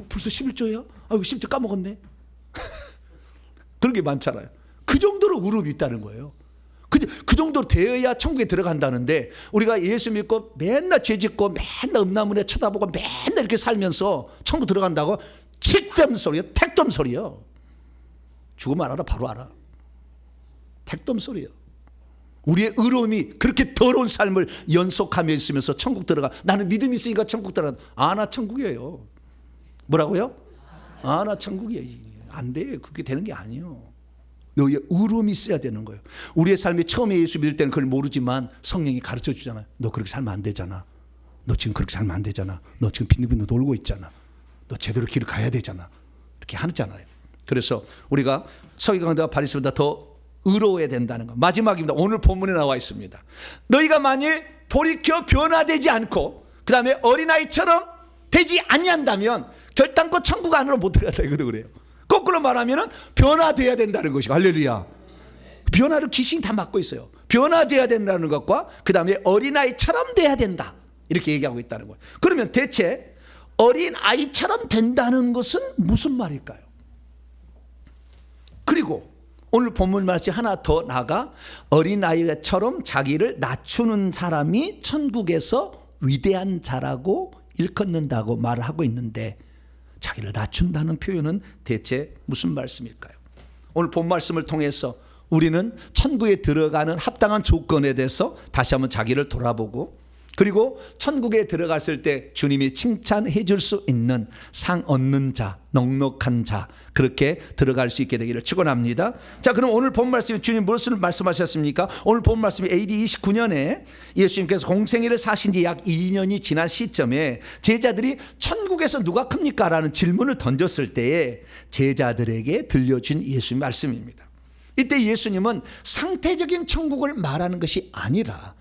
벌써 11조야? 11조 까먹었네. 그런 게 많잖아요. 그 정도로 의롭이 있다는 거예요. 그 정도로 되어야 천국에 들어간다는데 우리가 예수 믿고 맨날 죄 짓고 맨날 음란물에 쳐다보고 맨날 이렇게 살면서 천국 들어간다고 칙댐 소리야. 택돔 소리야. 죽으면 알아. 바로 알아. 택돔 소리야. 우리의 의로움이 그렇게 더러운 삶을 연속하며 있으면서 천국 들어가. 나는 믿음이 있으니까 천국 들어가. 나 천국이에요. 뭐라고요? 나 천국이에요. 안 돼. 그렇게 되는 게 아니에요. 너의 의로움이 있어야 되는 거예요. 우리의 삶이 처음에 예수 믿을 때는 그걸 모르지만 성령이 가르쳐 주잖아요. 너 그렇게 살면 안 되잖아. 너 지금 그렇게 살면 안 되잖아. 너 지금 빈둥빈둥 놀고 있잖아. 너 제대로 길을 가야 되잖아. 이렇게 하잖아요. 그래서 우리가 서기관과 바리새인보다 더 의로워야 된다는 거. 마지막입니다. 오늘 본문에 나와 있습니다. 너희가 만일 돌이켜 변화되지 않고 그 다음에 어린아이처럼 되지 아니한다면 결단코 천국 안으로 못 들어간다 이거도 그래요. 거꾸로 말하면 변화돼야 된다는 것이고. 할렐루야. 변화를 귀신이 다 맡고 있어요. 변화돼야 된다는 것과 그 다음에 어린아이처럼 돼야 된다 이렇게 얘기하고 있다는 거예요. 그러면 대체 어린아이처럼 된다는 것은 무슨 말일까요? 그리고 오늘 본문 말씀 하나 더 나아가 어린아이처럼 자기를 낮추는 사람이 천국에서 위대한 자라고 일컫는다고 말을 하고 있는데 자기를 낮춘다는 표현은 대체 무슨 말씀일까요? 오늘 본 말씀을 통해서 우리는 천국에 들어가는 합당한 조건에 대해서 다시 한번 자기를 돌아보고 그리고 천국에 들어갔을 때 주님이 칭찬해 줄 수 있는 상 얻는 자, 넉넉한 자 그렇게 들어갈 수 있게 되기를 축원합니다. 자, 그럼 오늘 본 말씀이 주님 무엇을 말씀하셨습니까? 오늘 본 말씀이 AD 29년에 예수님께서 공생애를 사신 지 약 2년이 지난 시점에 제자들이 천국에서 누가 큽니까? 라는 질문을 던졌을 때에 제자들에게 들려준 예수님 말씀입니다. 이때 예수님은 상태적인 천국을 말하는 것이 아니라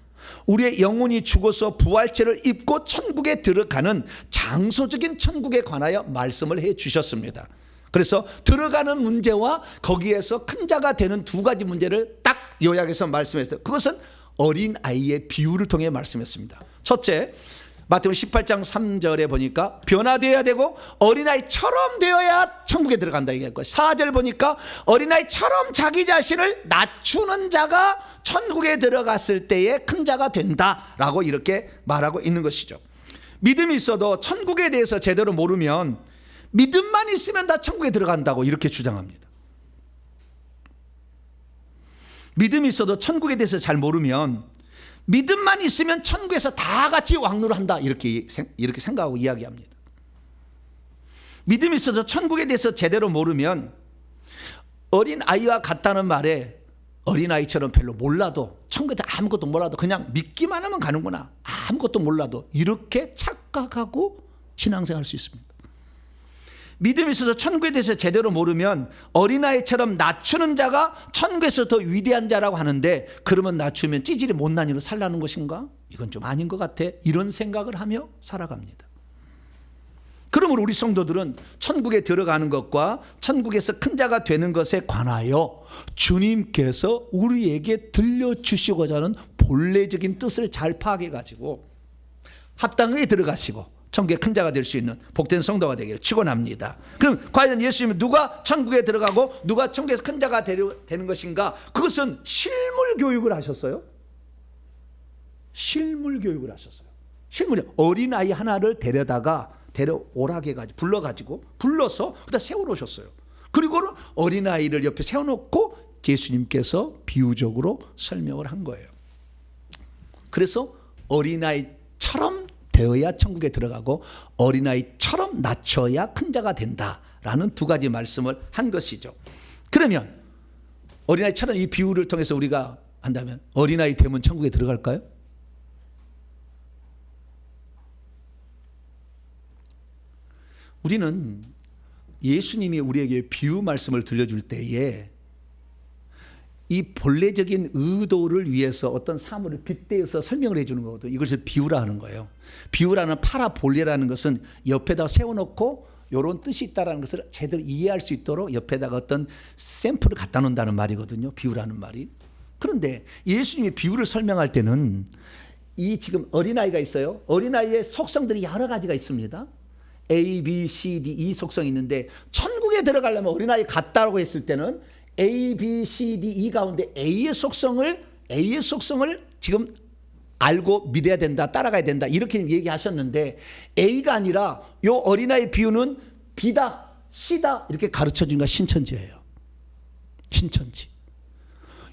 우리의 영혼이 죽어서 부활체를 입고 천국에 들어가는 장소적인 천국에 관하여 말씀을 해 주셨습니다. 그래서 들어가는 문제와 거기에서 큰 자가 되는 두 가지 문제를 딱 요약해서 말씀했어요. 그것은 어린아이의 비유를 통해 말씀했습니다. 첫째, 마태복음 18장 3절에 보니까 변화되어야 되고 어린아이처럼 되어야 천국에 들어간다 얘기할 거예요. 4절 보니까 어린아이처럼 자기 자신을 낮추는 자가 천국에 들어갔을 때에 큰 자가 된다라고 이렇게 말하고 있는 것이죠. 믿음이 있어도 천국에 대해서 제대로 모르면 믿음만 있으면 다 천국에 들어간다고 이렇게 주장합니다. 믿음이 있어도 천국에 대해서 잘 모르면 믿음만 있으면 천국에서 다 같이 왕노를 한다 이렇게 생각하고 이야기합니다. 믿음이 있어도 천국에 대해서 제대로 모르면 어린아이와 같다는 말에 어린아이처럼 별로 몰라도 천국에 아무것도 몰라도 그냥 믿기만 하면 가는구나, 아무것도 몰라도 이렇게 착각하고 신앙생활할 수 있습니다. 믿음이 있어서 천국에 대해서 제대로 모르면 어린아이처럼 낮추는 자가 천국에서 더 위대한 자라고 하는데, 그러면 낮추면 찌질이 못난 이로 살라는 것인가? 이건 좀 아닌 것 같아. 이런 생각을 하며 살아갑니다. 그러므로 우리 성도들은 천국에 들어가는 것과 천국에서 큰 자가 되는 것에 관하여 주님께서 우리에게 들려주시고자 하는 본래적인 뜻을 잘 파악해 가지고 합당하게 들어가시고 천국의 큰 자가 될 수 있는 복된 성도가 되기를 축원합니다. 그럼 과연 예수님은 누가 천국에 들어가고 누가 천국에서 큰 자가 되는 것인가? 그것은 실물 교육을 하셨어요. 실물 교육을 하셨어요. 실물이 어린아이 하나를 데려오라게 해가지고 불러서 그다 세워놓으셨어요. 그리고 어린아이를 옆에 세워놓고 예수님께서 비유적으로 설명을 한 거예요. 그래서 어린아이처럼 되어야 천국에 들어가고 어린아이처럼 낮춰야 큰 자가 된다라는 두 가지 말씀을 한 것이죠. 그러면 어린아이처럼 이 비유를 통해서 우리가 한다면 어린아이 되면 천국에 들어갈까요? 우리는 예수님이 우리에게 비유 말씀을 들려줄 때에 이 본래적인 의도를 위해서 어떤 사물을 빗대어서 설명을 해주는 거거든요. 이것을 비유라 하는 거예요. 비유라는 파라볼레라는 것은 옆에다 세워놓고 이런 뜻이 있다는 것을 제대로 이해할 수 있도록 옆에다가 어떤 샘플을 갖다 놓는다는 말이거든요. 비유라는 말이. 그런데 예수님이 비유를 설명할 때는 이 지금 어린아이가 있어요. 어린아이의 속성들이 여러 가지가 있습니다. A, B, C, D, E 속성이 있는데 천국에 들어가려면 어린아이 같다고 했을 때는 A, B, C, D, E 가운데 A의 속성을 지금 알고 믿어야 된다, 따라가야 된다 이렇게 얘기하셨는데 A가 아니라 이 어린아이 비유는 B다, C다 이렇게 가르쳐준 게 신천지예요. 신천지.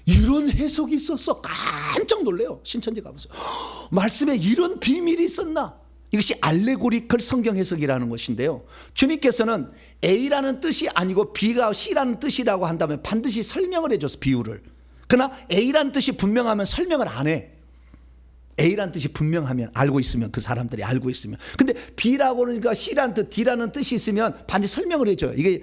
이런 해석이 있었어. 깜짝 놀래요. 신천지 가보세요. 말씀에 이런 비밀이 있었나? 이것이 알레고리컬 성경 해석이라는 것인데요. 주님께서는 A라는 뜻이 아니고 B가 C라는 뜻이라고 한다면 반드시 설명을 해줘서 비유를. 그러나 A라는 뜻이 분명하면 설명을 안 해. A라는 뜻이 분명하면 알고 있으면 그 사람들이 알고 있으면. 근데 B라고 그러니까 C라는 뜻, D라는 뜻이 있으면 반드시 설명을 해줘요. 이게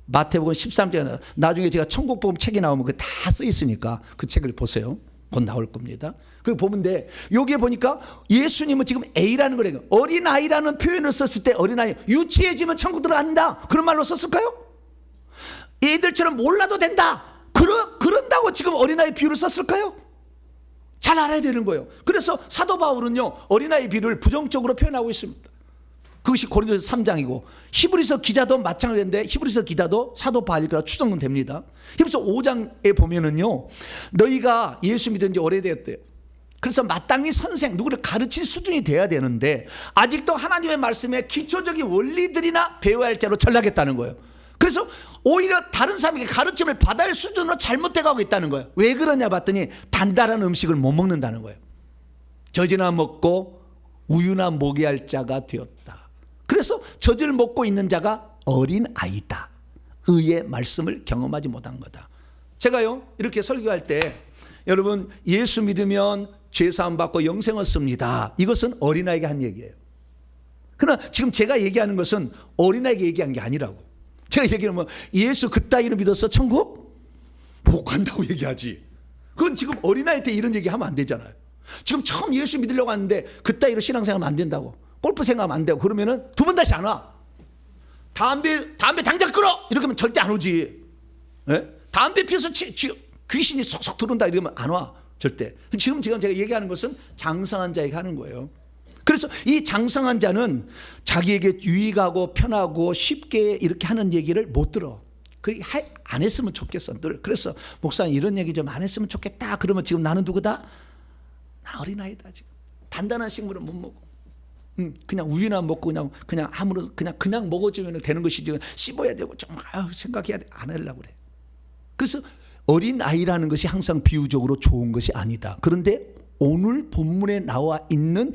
마태복음 13장에 나중에 제가 천국복음 책이 나오면 그 다 써 있으니까 그 책을 보세요. 곧 나올 겁니다. 그리고 보는데 여기에 보니까 예수님은 지금 A라는 거래요. 어린아이라는 표현을 썼을 때 어린아이 유치해지면 천국 들어간다 그런 말로 썼을까요? 애들처럼 몰라도 된다 그런다고 지금 어린아이 비유를 썼을까요? 잘 알아야 되는 거예요. 그래서 사도 바울은요 어린아이 비유를 부정적으로 표현하고 있습니다. 그것이 고린도서 3장이고 히브리서 기자도 마찬가지인데 히브리서 기자도 사도 바울이라 추정은 됩니다. 히브리서 5장에 보면은요 너희가 예수 믿은 지 오래되었대요. 그래서 마땅히 선생 누구를 가르칠 수준이 돼야 되는데 아직도 하나님의 말씀에 기초적인 원리들이나 배워야 할 자로 전락했다는 거예요. 그래서 오히려 다른 사람에게 가르침을 받아야 할 수준으로 잘못돼가고 있다는 거예요. 왜 그러냐 봤더니 단단한 음식을 못 먹는다는 거예요. 젖이나 먹고 우유나 먹여야 할 자가 되었다. 그래서 젖을 먹고 있는 자가 어린아이다. 의의 말씀을 경험하지 못한 거다. 제가요 이렇게 설교할 때 여러분 예수 믿으면 죄사함 받고 영생을 얻습니다. 이것은 어린아이가 한 얘기예요. 그러나 지금 제가 얘기하는 것은 어린아이에게 얘기한 게 아니라고. 제가 얘기하면 예수 그따위로 믿어서 천국 못 간다고 얘기하지. 그건 지금 어린아이한테 이런 얘기하면 안 되잖아요. 지금 처음 예수 믿으려고 하는데 그따위로 신앙생활하면 안 된다고. 골프 생각하면 안 되고 그러면은 두 번 다시 안 와. 담배 당장 끊어 이렇게 하면 절대 안 오지. 예? 담배 피워서 귀신이 속속 들어온다 이러면 안 와. 절대. 지금 제가 얘기하는 것은 장성한 자에게 하는 거예요. 그래서 이 장성한 자는 자기에게 유익하고 편하고 쉽게 이렇게 하는 얘기를 못 들어. 안 했으면 좋겠어 늘. 그래서 목사님 이런 얘기 좀 안 했으면 좋겠다. 그러면 지금 나는 누구다? 나 어린아이다. 지금 단단한 식물은 못 먹어. 그냥 우유나 먹고 그냥 아무런 그냥 먹어주면 되는 것이지 씹어야 되고 좀 생각해야 돼. 안 하려고 그래. 그래서 어린아이라는 것이 항상 비유적으로 좋은 것이 아니다. 그런데 오늘 본문에 나와 있는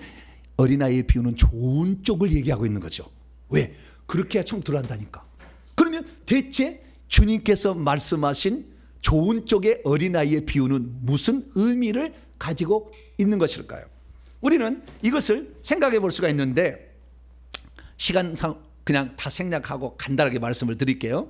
어린아이의 비유는 좋은 쪽을 얘기하고 있는 거죠. 왜? 그렇게 해야 청토를 한다니까. 그러면 대체 주님께서 말씀하신 좋은 쪽의 어린아이의 비유는 무슨 의미를 가지고 있는 것일까요? 우리는 이것을 생각해 볼 수가 있는데 시간상 그냥 다 생략하고 간단하게 말씀을 드릴게요.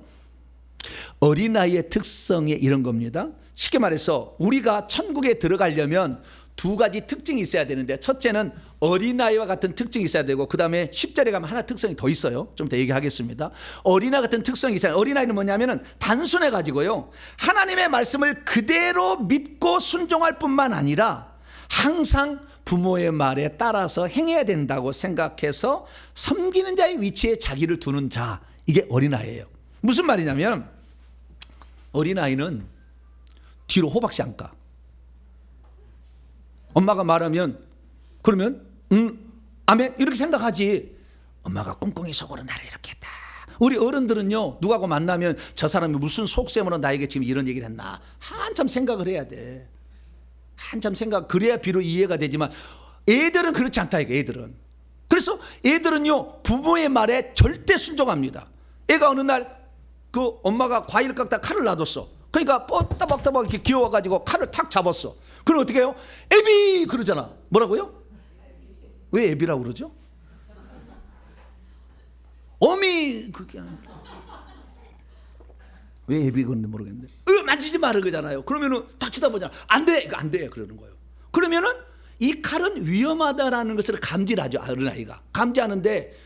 어린아이의 특성이 이런 겁니다. 쉽게 말해서 우리가 천국에 들어가려면 두 가지 특징이 있어야 되는데, 첫째는 어린아이와 같은 특징이 있어야 되고, 그 다음에 10절에 가면 하나 특성이 더 있어요. 좀 더 얘기하겠습니다. 어린아이 같은 특성이 있어요. 어린아이는 뭐냐면은 단순해 가지고요, 하나님의 말씀을 그대로 믿고 순종할 뿐만 아니라 항상 부모의 말에 따라서 행해야 된다고 생각해서 섬기는 자의 위치에 자기를 두는 자, 이게 어린아이예요. 무슨 말이냐면 어린아이는 뒤로 호박씨 안 까. 엄마가 말하면 그러면 아멘 이렇게 생각하지. 엄마가 꽁꽁이 속으로 나를 이렇게 했다. 우리 어른들은요, 누구하고 만나면 저 사람이 무슨 속셈으로 나에게 지금 이런 얘기를 했나 한참 생각을 해야 돼. 한참 생각, 그래야 비로 이해가 되지만 애들은 그렇지 않다 이거. 애들은 그래서 애들은요 부모의 말에 절대 순종합니다. 애가 어느 날 그 엄마가 과일 깎다 칼을 놔뒀어. 그러니까 뻗다박다박 이렇게 귀여워가지고 칼을 탁 잡았어. 그럼 어떻게 해요? 애비 그러잖아. 뭐라고요? 왜 애비라고 그러죠? 어미 그게 왜 애비 그런지 모르겠는데 만지지 마라 그러잖아요. 그러면은 탁 쳐다보잖아. 안 돼, 이거 안 돼 그러는 거예요. 그러면은 이 칼은 위험하다라는 것을 감지를 하죠. 어린아이가 감지하는데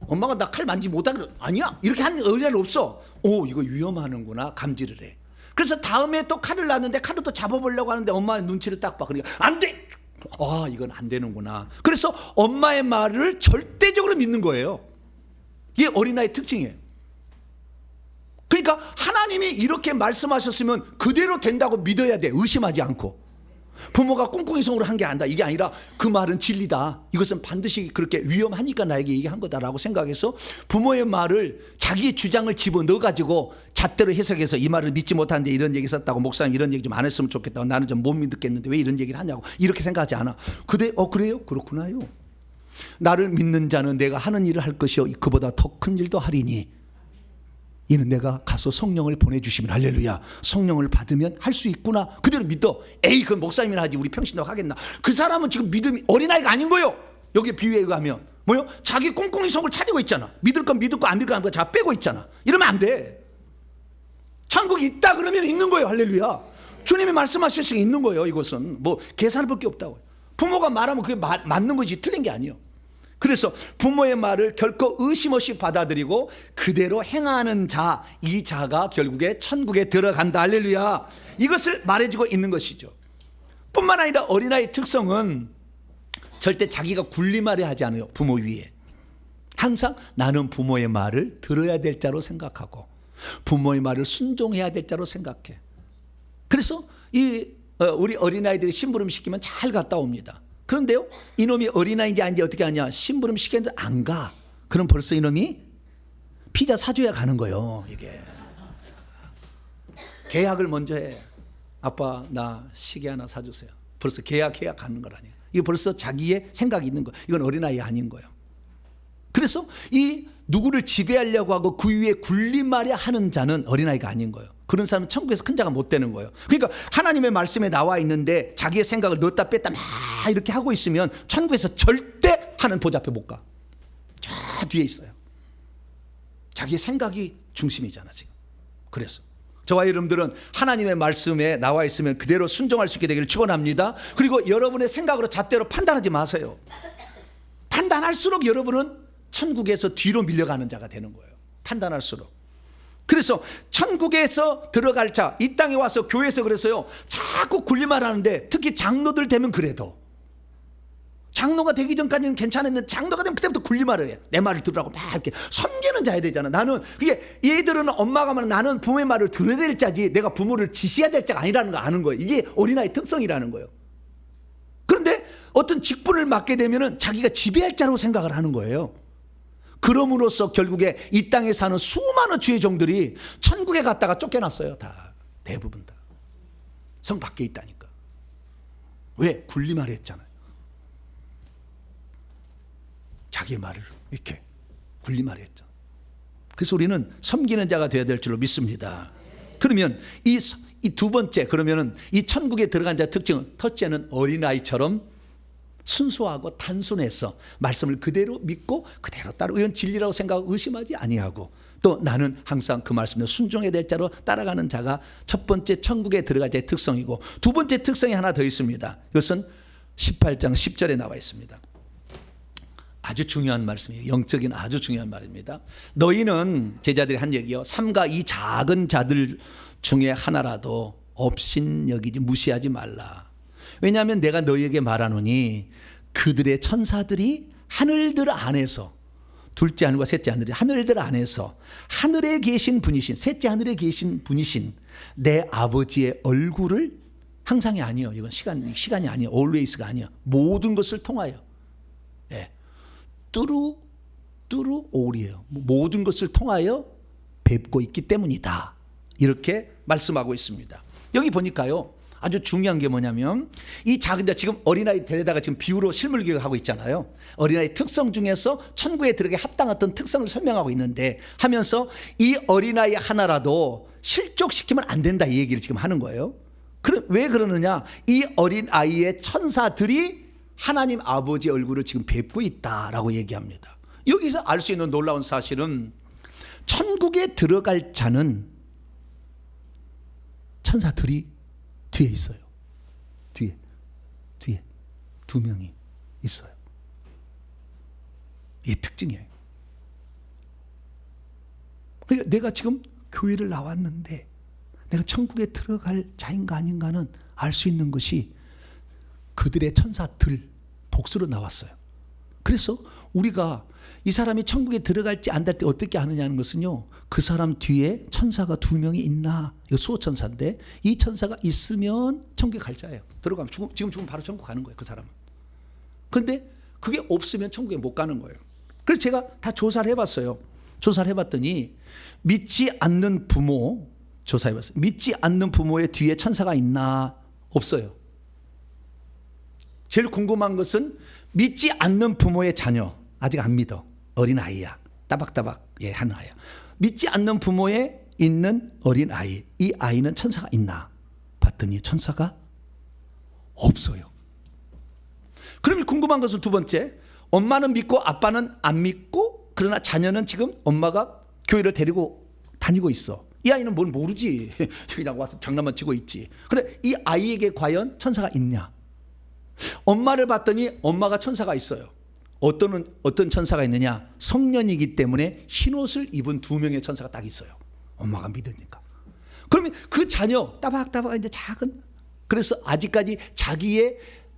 엄마가 나 칼 만지지 못하게 아니야 이렇게 하는 어린아이는 없어. 오, 이거 위험하는구나 감지를 해. 그래서 다음에 또 칼을 놨는데 칼을 또 잡아보려고 하는데 엄마의 눈치를 딱 봐. 그러니까 안 돼. 아, 이건 안 되는구나. 그래서 엄마의 말을 절대적으로 믿는 거예요. 이게 어린아이의 특징이에요. 그러니까 하나님이 이렇게 말씀하셨으면 그대로 된다고 믿어야 돼. 의심하지 않고. 부모가 꿍꿍이성으로 한 게 아니다. 이게 아니라 그 말은 진리다. 이것은 반드시 그렇게 위험하니까 나에게 얘기한 거다라고 생각해서 부모의 말을 자기의 주장을 집어넣어가지고 잣대로 해석해서 이 말을 믿지 못하는데 이런 얘기 썼다고 목사님 이런 얘기 좀 안 했으면 좋겠다고 나는 좀 못 믿겠는데 왜 이런 얘기를 하냐고 이렇게 생각하지 않아. 그래요? 그렇구나요. 나를 믿는 자는 내가 하는 일을 할 것이요 그보다 더 큰 일도 하리니 이는 내가 가서 성령을 보내주시면 할렐루야 성령을 받으면 할 수 있구나 그대로 믿어. 에이 그건 목사님이나 하지 우리 평신도 하겠나. 그 사람은 지금 믿음이 어린아이가 아닌 거예요. 여기 비유에 의하면 뭐요? 자기 꽁꽁이 속을 차리고 있잖아. 믿을 건 믿고 안 믿을 건 다 빼고 있잖아. 이러면 안 돼. 천국이 있다 그러면 있는 거예요. 할렐루야. 주님이 말씀하실 수 있는 거예요. 이것은 뭐 계산할 게 없다고. 부모가 말하면 그게 맞는 거지 틀린 게 아니에요. 그래서 부모의 말을 결코 의심 없이 받아들이고 그대로 행하는 자, 이 자가 결국에 천국에 들어간다. 할렐루야. 이것을 말해주고 있는 것이죠. 뿐만 아니라 어린아이의 특성은 절대 자기가 군림하려 하지 않아요. 부모 위에. 항상 나는 부모의 말을 들어야 될 자로 생각하고 부모의 말을 순종해야 될 자로 생각해. 그래서 우리 어린아이들이 심부름 시키면 잘 갔다 옵니다. 그런데요, 이놈이 어린아이인지 아닌지 어떻게 하냐. 심부름 시켰는데 안 가. 그럼 벌써 이놈이 피자 사줘야 가는 거예요. 이게 계약을 먼저 해. 아빠 나 시계 하나 사주세요. 벌써 계약 가는 거라니. 이거 벌써 자기의 생각이 있는 거예요. 이건 어린아이 아닌 거예요. 그래서 이 누구를 지배하려고 하고 그 위에 군림하려 하는 자는 어린아이가 아닌 거예요. 그런 사람은 천국에서 큰 자가 못 되는 거예요. 그러니까 하나님의 말씀에 나와 있는데 자기의 생각을 넣었다 뺐다 막 이렇게 하고 있으면 천국에서 절대 하나님 보좌 앞에 못 가. 저 뒤에 있어요. 자기의 생각이 중심이잖아 지금. 그래서 저와 여러분들은 하나님의 말씀에 나와 있으면 그대로 순종할 수 있게 되기를 축원합니다. 그리고 여러분의 생각으로 잣대로 판단하지 마세요. 판단할수록 여러분은 천국에서 뒤로 밀려가는 자가 되는 거예요. 판단할수록. 그래서 천국에서 들어갈 자, 이 땅에 와서 교회에서 그래서요 자꾸 군림을 하는데 특히 장로들 되면 그래도 장로가 되기 전까지는 괜찮았는데 장로가 되면 그때부터 군림하려 해. 내 말을 들으라고 막 이렇게 섬기는 자야 되잖아. 나는 그게 얘들은 엄마가 말하면 나는 부모의 말을 들어야 될 자지 내가 부모를 지시해야 될 자가 아니라는 거 아는 거예요. 이게 어린아이 특성이라는 거예요. 그런데 어떤 직분을 맡게 되면은 자기가 지배할 자라고 생각을 하는 거예요. 그럼으로써 결국에 이 땅에 사는 수많은 주의 종들이 천국에 갔다가 쫓겨났어요. 다 대부분 다 성 밖에 있다니까. 왜? 군림하려 했잖아요. 자기의 말을 이렇게 군림하려 했죠. 그래서 우리는 섬기는 자가 되어야 될 줄로 믿습니다. 그러면 이 두 번째, 그러면은 이 천국에 들어간 자의 특징은, 첫째는 어린아이처럼 순수하고 단순해서 말씀을 그대로 믿고 그대로 따르고, 이건 진리라고 생각하고 의심하지 아니하고, 또 나는 항상 그 말씀에 순종해야 될 자로 따라가는 자가 첫 번째 천국에 들어갈 자의 특성이고, 두 번째 특성이 하나 더 있습니다. 이것은 18장 10절에 나와 있습니다. 아주 중요한 말씀이에요. 영적인 아주 중요한 말입니다. 너희는, 제자들이 한 얘기요, 삼가 이 작은 자들 중에 하나라도 업신여기지 무시하지 말라. 왜냐하면 내가 너희에게 말하노니 그들의 천사들이 하늘들 안에서, 둘째 하늘과 셋째 하늘이 하늘들 안에서 하늘에 계신 분이신, 셋째 하늘에 계신 분이신 내 아버지의 얼굴을, 항상이 아니에요. 이건 시간이 아니에요. always가 아니에요. 모든 것을 통하여, 예, 뚜루 올이에요. 모든 것을 통하여 뵙고 있기 때문이다. 이렇게 말씀하고 있습니다. 여기 보니까요, 아주 중요한 게 뭐냐면, 이 작은 자, 지금 어린아이 데려다가 지금 비유로 실물 교육하고 있잖아요. 어린아이 특성 중에서 천국에 들어가게 합당한 어떤 특성을 설명하고 있는데, 하면서 이 어린아이 하나라도 실족시키면 안 된다, 이 얘기를 지금 하는 거예요. 왜 그러느냐? 이 어린아이의 천사들이 하나님 아버지 얼굴을 지금 뵙고 있다라고 얘기합니다. 여기서 알 수 있는 놀라운 사실은, 천국에 들어갈 자는 천사들이 뒤에 있어요. 뒤에 두 명이 있어요. 이게 특징이에요. 그러니까 내가 지금 교회를 나왔는데 내가 천국에 들어갈 자인가 아닌가는 알 수 있는 것이 그들의 천사들, 복수로 나왔어요. 그래서 우리가 이 사람이 천국에 들어갈지 안 될 때 어떻게 아느냐는 것은요, 그 사람 뒤에 천사가 두 명이 있나, 이거 수호천사인데 이 천사가 있으면 천국에 갈 자예요. 들어가면 지금 죽으면 바로 천국 가는 거예요, 그 사람은. 그런데 그게 없으면 천국에 못 가는 거예요. 그래서 제가 다 조사를 해봤어요. 조사를 해봤더니 믿지 않는 부모 조사해봤어요. 믿지 않는 부모의 뒤에 천사가 있나? 없어요. 제일 궁금한 것은 믿지 않는 부모의 자녀, 아직 안 믿어, 어린아이야, 따박따박 하는 아이야. 믿지 않는 부모에 있는 어린아이, 이 아이는 천사가 있나 봤더니 천사가 없어요. 그럼 궁금한 것은 두 번째, 엄마는 믿고 아빠는 안 믿고, 그러나 자녀는 지금 엄마가 교회를 데리고 다니고 있어. 이 아이는 뭘 모르지, 그냥 와서 장난만 치고 있지. 그래, 이 아이에게 과연 천사가 있냐? 엄마를 봤더니 엄마가 천사가 있어요. 어떤 천사가 있느냐? 성년이기 때문에 흰옷을 입은 두 명의 천사가 딱 있어요. 엄마가 믿으니까. 그러면 그 자녀 따박따박 이제 작은, 그래서 아직까지 자기의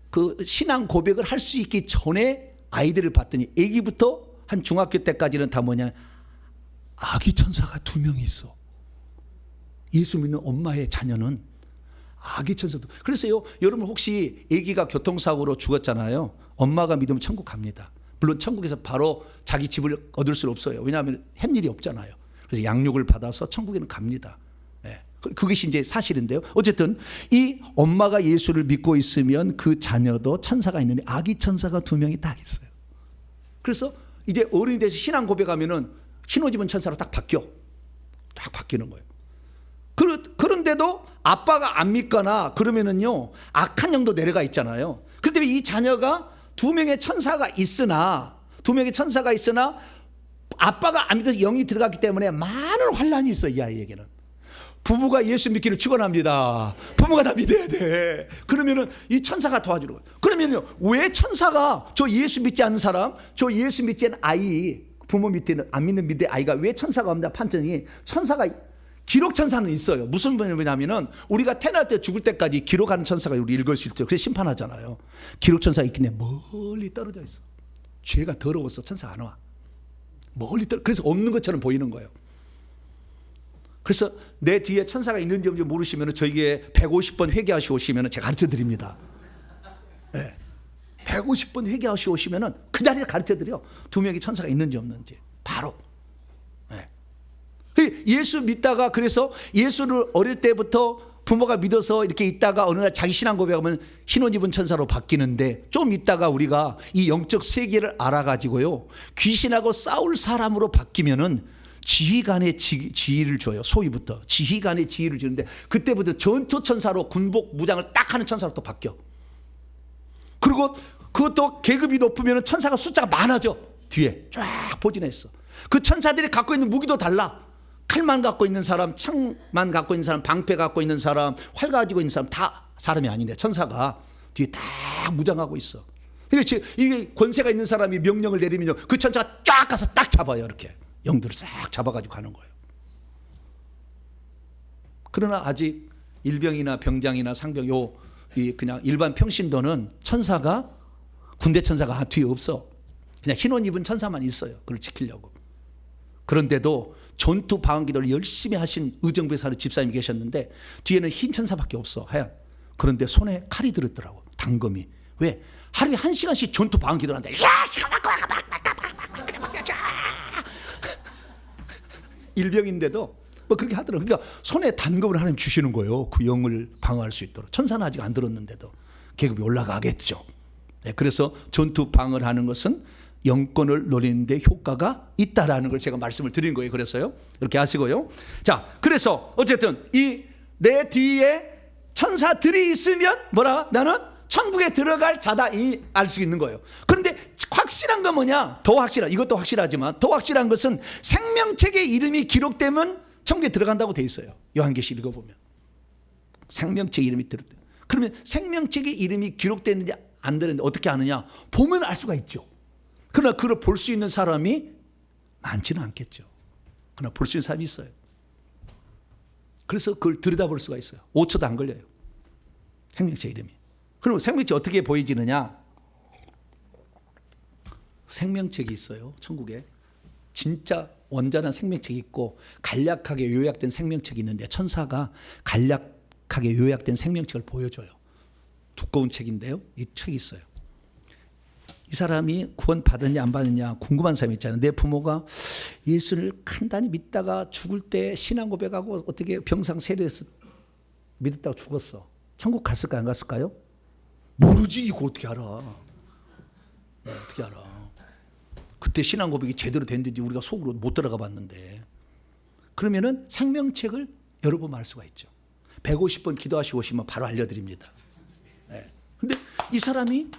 그 신앙 고백을 할 수 있기 전에 아이들을 봤더니 아기부터 한 중학교 때까지는 다 뭐냐? 아기 천사가 두 명이 있어. 예수 믿는 엄마의 자녀는 아기 천사도. 그래서요, 여러분 혹시 아기가 교통사고로 죽었잖아요. 엄마가 믿으면 천국 갑니다. 물론 천국에서 바로 자기 집을 얻을 수는 없어요. 왜냐하면 한 일이 없잖아요. 그래서 양육을 받아서 천국에는 갑니다. 네. 그것이 이제 사실인데요. 어쨌든 이 엄마가 예수를 믿고 있으면 그 자녀도 천사가 있는데 아기 천사가 두 명이 딱 있어요. 그래서 이제 어른이 돼서 신앙 고백하면은 흰옷 입은 천사로 딱 바뀌는 거예요. 그런데도 아빠가 안 믿거나 그러면은요, 악한 영도 내려가 있잖아요. 그런데 이 자녀가 두 명의 천사가 있으나 아빠가 안 믿어서 영이 들어갔기 때문에 많은 환란이 있어요. 이 아이에게는. 부부가 예수 믿기를 축원합니다. 부모가 다 믿어야 돼. 그러면은 이 천사가 도와주는 거예요. 그러면요, 왜 천사가 저 예수 믿지 않는 사람, 저 예수 믿지 않는 아이, 부모 밑에는 안 믿는 아이가 왜 천사가 없나 판정이, 천사가 기록 천사는 있어요. 무슨 말이냐면은 우리가 태어날 때 죽을 때까지 기록하는 천사가 우리 읽을 수 있대요. 그래서 심판하잖아요. 기록 천사가 있긴 해. 멀리 떨어져 있어. 죄가 더러워서 천사가 안 와. 멀리 떨어. 그래서 없는 것처럼 보이는 거예요. 그래서 내 뒤에 천사가 있는지 없는지 모르시면 저에게 150번 회개하시 오시면 제가 가르쳐 드립니다. 네. 150번 회개하시 오시면 그 자리에 가르쳐 드려. 두 명의 천사가 있는지 없는지 바로. 네. 예수 믿다가 그래서 예수를 어릴 때부터 부모가 믿어서 이렇게 있다가 어느 날 자기 신앙 고백하면 흰옷 입은 천사로 바뀌는데 좀 있다가 우리가 이 영적 세계를 알아가지고요 귀신하고 싸울 사람으로 바뀌면은 지휘관의 지휘를 줘요. 소위부터 지휘관의 지휘를 주는데 그때부터 전투 천사로 군복 무장을 딱 하는 천사로 또 바뀌어. 그리고 그것도 계급이 높으면 천사가 숫자가 많아져. 뒤에 쫙 포진했어. 그 천사들이 갖고 있는 무기도 달라. 칼만 갖고 있는 사람, 창만 갖고 있는 사람, 방패 갖고 있는 사람, 활 가지고 있는 사람 다 사람이 아닌데 천사가 뒤에 다 무장하고 있어. 이게 권세가 있는 사람이 명령을 내리면 그 천사가 쫙 가서 딱 잡아요. 이렇게 영들을 싹 잡아가지고 가는 거예요. 그러나 아직 일병이나 병장이나 상병 그냥 일반 평신도는 천사가 군대 천사가 뒤에 없어. 그냥 흰옷 입은 천사만 있어요. 그걸 지키려고. 그런데도 전투 방어 기도를 열심히 하신 의정부에 사는 집사님이 계셨는데 뒤에는 흰 천사밖에 없어. 하얀. 그런데 손에 칼이 들었더라고. 단검이. 왜? 하루에 1시간씩 전투 방어 기도를 한다. 일병인데도 뭐 그렇게 하더라고요. 그러니까 손에 단검을 하나님 주시는 거예요. 그 영을 방어할 수 있도록. 천사는 아직 안 들었는데도 계급이 올라가겠죠. 네, 그래서 전투 방어를 하는 것은 영권을 노리는 데 효과가 있다라는 걸 제가 말씀을 드린 거예요. 그래서요. 이렇게 하시고요. 자, 그래서 어쨌든 이 내 뒤에 천사들이 있으면 뭐라? 나는 천국에 들어갈 자다 이 알 수 있는 거예요. 그런데 확실한 건 뭐냐? 더 확실한, 이것도 확실하지만 더 확실한 것은 생명책의 이름이 기록되면 천국에 들어간다고 돼 있어요. 요한계시 읽어보면 생명책 이름이 들었대. 그러면 생명책의 이름이 기록됐는지 안 되는데 어떻게 아느냐? 보면 알 수가 있죠. 그러나 그걸 볼 수 있는 사람이 많지는 않겠죠. 그러나 볼 수 있는 사람이 있어요. 그래서 그걸 들여다볼 수가 있어요. 5초도 안 걸려요. 생명책 이름이. 그럼 생명책이 어떻게 보여지느냐? 생명책이 있어요. 천국에. 진짜 완전한 생명책이 있고 간략하게 요약된 생명책이 있는데 천사가 간략하게 요약된 생명책을 보여줘요. 두꺼운 책인데요. 이 책이 있어요. 이 사람이 구원 받았냐 안 받았냐 궁금한 사람이 있잖아요. 내 부모가 예수를 간단히 믿다가 죽을 때 신앙 고백하고 어떻게 병상 세례해서 믿었다가 죽었어. 천국 갔을까 안 갔을까요? 모르지. 이거 어떻게 알아? 어떻게 알아? 그때 신앙 고백이 제대로 됐는지 우리가 속으로 못 들어가 봤는데. 그러면은 생명책을 여러 번 알 수가 있죠. 150번 기도하시고 오시면 바로 알려드립니다. 네. 근데 이 사람이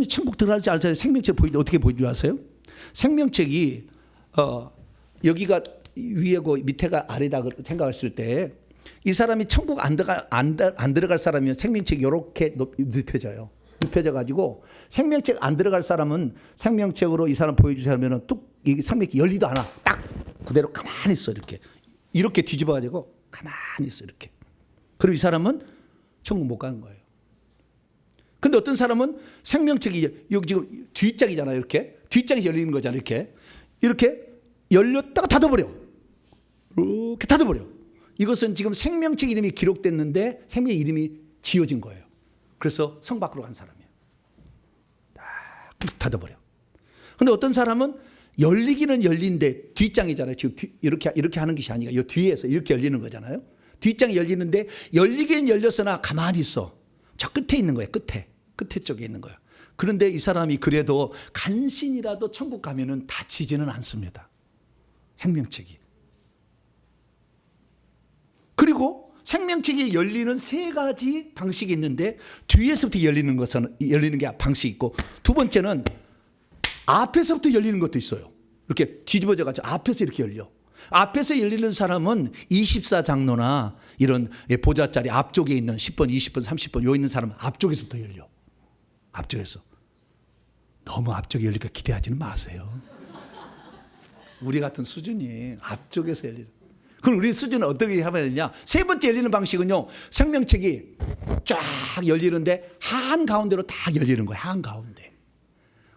천국 들어갈지 알지 생명책 보이는데 어떻게 보인 줄 아세요? 생명책이 여기가 위에고 밑에가 아래다 생각했을 때 이 사람이 천국 안 들어갈 사람이면 생명책이 이렇게 눕혀져요. 눕혀져 가지고 생명책 안 들어갈 사람은 생명책으로 이 사람 보여주세요 하면은 뚝 이 생명책이 열리도 않아. 딱 그대로 가만히 있어. 이렇게 뒤집어 가지고 가만히 있어. 이렇게. 그리고 이 사람은 천국 못 가는 거예요. 근데 어떤 사람은 생명책이 여기 지금 뒷장이잖아요. 이렇게 뒷장이 열리는 거잖아요. 이렇게 열렸다가 닫아버려. 이렇게 닫아버려. 이것은 지금 생명책 이름이 기록됐는데 생명 이름이 지어진 거예요. 그래서 성 밖으로 간 사람이에요. 딱 닫아버려. 근데 어떤 사람은 열리기는 열린데 뒷장이잖아요. 지금 이렇게 하는 것이 아니라 이 뒤에서 이렇게 열리는 거잖아요. 뒷장이 열리는데 열리긴 열렸으나 가만히 있어. 저 끝에 있는 거예요. 끝에 쪽에 있는 거예요. 그런데 이 사람이 그래도 간신이라도 천국 가면은 다치지는 않습니다. 생명책이. 그리고 생명책이 열리는 세 가지 방식이 있는데 뒤에서부터 열리는 게 방식이 있고 두 번째는 앞에서부터 열리는 것도 있어요. 이렇게 뒤집어져 가지고 앞에서 이렇게 열려. 앞에서 열리는 사람은 24장로나 이런 보좌자리 앞쪽에 있는 10번, 20번, 30번 요 있는 사람은 앞쪽에서부터 열려. 앞쪽에서. 너무 앞쪽에 열리니까 기대하지는 마세요. 우리 같은 수준이 앞쪽에서 열리는. 그럼 우리 수준은 어떻게 하면 되냐? 세 번째 열리는 방식은요, 생명책이 쫙 열리는데 한가운데로 다 열리는 거예요. 한가운데.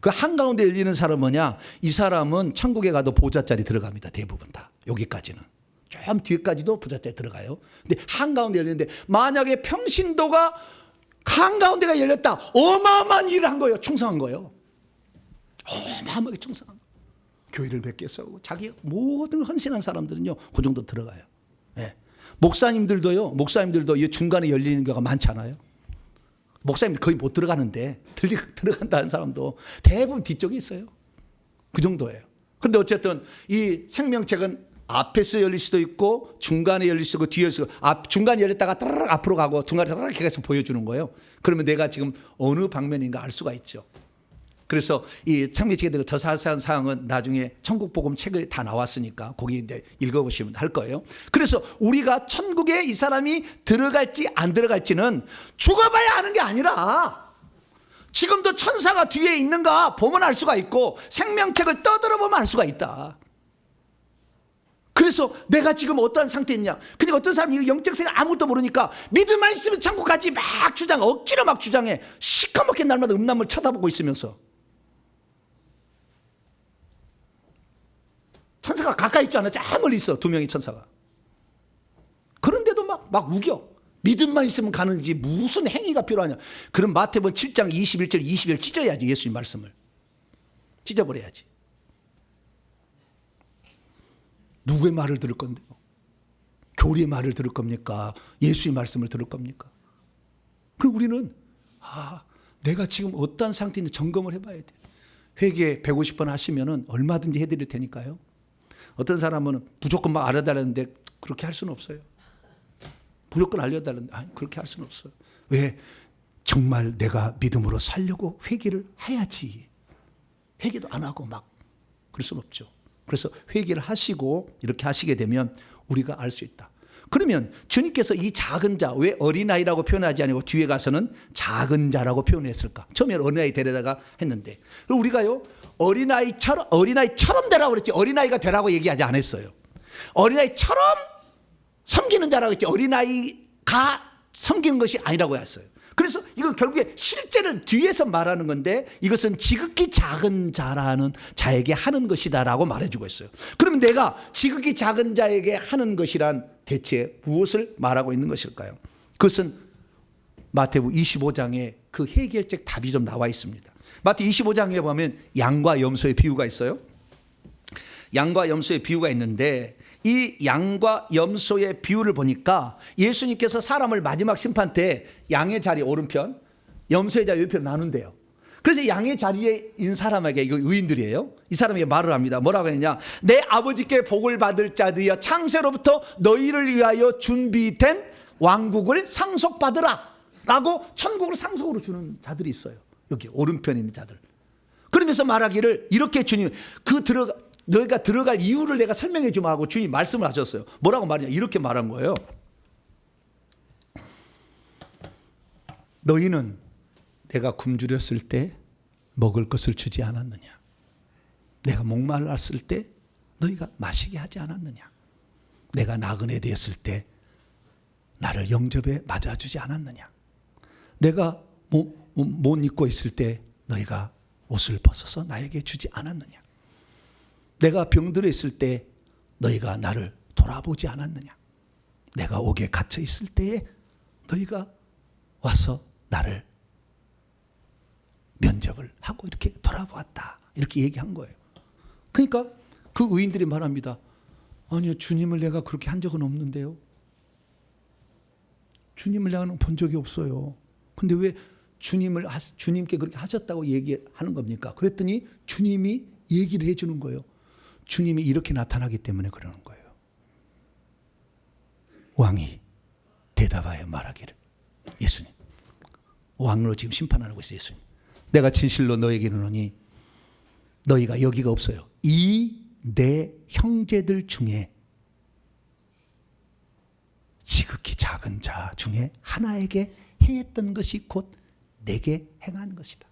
그 한가운데 열리는 사람은 뭐냐? 이 사람은 천국에 가도 보좌 자리 들어갑니다. 대부분 다. 여기까지는. 좀 뒤에까지도 보좌 자리 들어가요. 근데 한가운데 열리는데 만약에 평신도가 한가운데가 열렸다. 어마어마한 일을 한 거예요. 충성한 거예요. 어마어마하게 충성한 거예요. 교회를 몇 개 세우고 자기 모든 헌신한 사람들은요, 그 정도 들어가요. 예. 목사님들도 이 중간에 열리는 경우가 많잖아요. 목사님들 거의 못 들어가는데 들어간다는 사람도 대부분 뒤쪽에 있어요. 그 정도예요. 그런데 어쨌든 이 생명책은 앞에서 열릴 수도 있고 중간에 열릴 수도 있고 뒤에 열릴 수도 있고 중간에 열렸다가 따라락 앞으로 가고 중간에서 따라락 계속 보여주는 거예요. 그러면 내가 지금 어느 방면인가 알 수가 있죠. 그래서 이 생명책에 대해서 더 자세한 사항은 나중에 천국복음 책에 다 나왔으니까 거기 이제 읽어보시면 할 거예요. 그래서 우리가 천국에 이 사람이 들어갈지 안 들어갈지는 죽어봐야 아는 게 아니라 지금도 천사가 뒤에 있는가 보면 알 수가 있고 생명책을 떠들어 보면 알 수가 있다. 그래서 내가 지금 어떠한 상태에 있냐. 그러니까 어떤 사람이 영적 생활 아무것도 모르니까 믿음만 있으면 천국 가지 막 주장해. 억지로 막 주장해. 시커멓게 날마다 음란물 쳐다보고 있으면서. 천사가 가까이 있지 않아. 저 멀리 있어. 두 명의 천사가. 그런데도 막 우겨. 믿음만 있으면 가는지 무슨 행위가 필요하냐. 그럼 마태복음 7장 21절 22절 찢어야지. 예수님 말씀을. 찢어버려야지. 누구의 말을 들을 건데요? 교리의 말을 들을 겁니까? 예수의 말씀을 들을 겁니까? 그리고 우리는 내가 지금 어떠한 상태인지 점검을 해봐야 돼. 회개 150번 하시면은 얼마든지 해드릴 테니까요. 어떤 사람은 무조건 막 알아달라는데 그렇게 할 수는 없어요. 무조건 알려달라는데 그렇게 할 수는 없어요. 왜? 정말 내가 믿음으로 살려고 회개를 해야지. 회개도 안 하고 막 그럴 수는 없죠. 그래서 회개를 하시고 이렇게 하시게 되면 우리가 알 수 있다. 그러면 주님께서 이 작은 자, 왜 어린아이라고 표현하지 아니고 뒤에 가서는 작은 자라고 표현했을까? 처음에 어린아이 데려다가 했는데 우리가요 어린아이처럼 되라고 그랬지 어린아이가 되라고 얘기하지 않았어요. 어린아이처럼 섬기는 자라고 했지 어린아이가 섬기는 것이 아니라고 했어요. 그래서 이건 결국에 실제를 뒤에서 말하는 건데 이것은 지극히 작은 자라는 자에게 하는 것이다라고 말해주고 있어요. 그러면 내가 지극히 작은 자에게 하는 것이란 대체 무엇을 말하고 있는 것일까요? 그것은 마태복음 25장에 그 해결책 답이 좀 나와 있습니다. 마태 25장에 보면 양과 염소의 비유가 있어요. 양과 염소의 비유가 있는데 이 양과 염소의 비유를 보니까 예수님께서 사람을 마지막 심판 때 양의 자리 오른편, 염소의 자리 왼편 나눈대요. 그래서 양의 자리에 있는 사람에게, 이거 의인들이에요. 이 사람에게 말을 합니다. 뭐라고 했느냐? 내 아버지께 복을 받을 자들이여 창세로부터 너희를 위하여 준비된 왕국을 상속받으라 라고 천국을 상속으로 주는 자들이 있어요. 여기 오른편에 있는 자들. 그러면서 말하기를 이렇게 주님 너희가 들어갈 이유를 내가 설명해 주면 하고 주님이 말씀을 하셨어요. 뭐라고 말이냐? 이렇게 말한 거예요. 너희는 내가 굶주렸을 때 먹을 것을 주지 않았느냐? 내가 목말랐을 때 너희가 마시게 하지 않았느냐? 내가 나그네 되었을 때 나를 영접에 맞아주지 않았느냐? 내가 못 입고 있을 때 너희가 옷을 벗어서 나에게 주지 않았느냐? 내가 병들어 있을 때 너희가 나를 돌아보지 않았느냐? 내가 옥에 갇혀 있을 때에 너희가 와서 나를 면접을 하고 이렇게 돌아보았다. 이렇게 얘기한 거예요. 그러니까 그 의인들이 말합니다. 아니요, 주님을 내가 그렇게 한 적은 없는데요. 주님을 내가 본 적이 없어요. 근데 왜 주님께 그렇게 하셨다고 얘기하는 겁니까? 그랬더니 주님이 얘기를 해주는 거예요. 주님이 이렇게 나타나기 때문에 그러는 거예요. 왕이 대답하여 말하기를, 예수님, 왕으로 지금 심판하고 있어요. 예수님, 내가 진실로 너에게 이르노니 너희가 여기가 없어요. 이 내 형제들 중에 지극히 작은 자 중에 하나에게 행했던 것이 곧 내게 행한 것이다.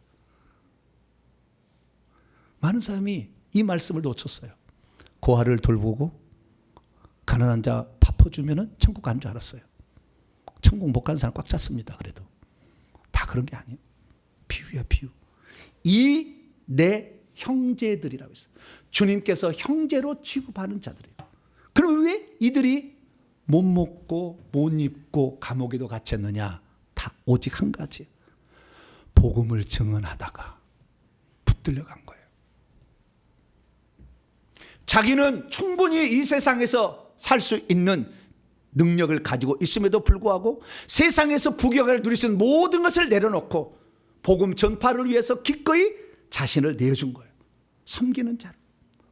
많은 사람이 이 말씀을 놓쳤어요. 고아를 돌보고 가난한 자 밥 퍼주면은 천국 가는 줄 알았어요. 천국 못 가는 사람 꽉 찼습니다. 그래도 다 그런 게 아니에요. 비유야, 비유. 이 내 형제들이라고 했어요. 주님께서 형제로 취급하는 자들이에요. 그럼 왜 이들이 못 먹고 못 입고 감옥에도 갇혔느냐? 다 오직 한 가지. 복음을 증언하다가 붙들려 간 거예요. 자기는 충분히 이 세상에서 살 수 있는 능력을 가지고 있음에도 불구하고 세상에서 부귀영화를 누릴 수 있는 모든 것을 내려놓고 복음 전파를 위해서 기꺼이 자신을 내준 거예요. 섬기는 자로.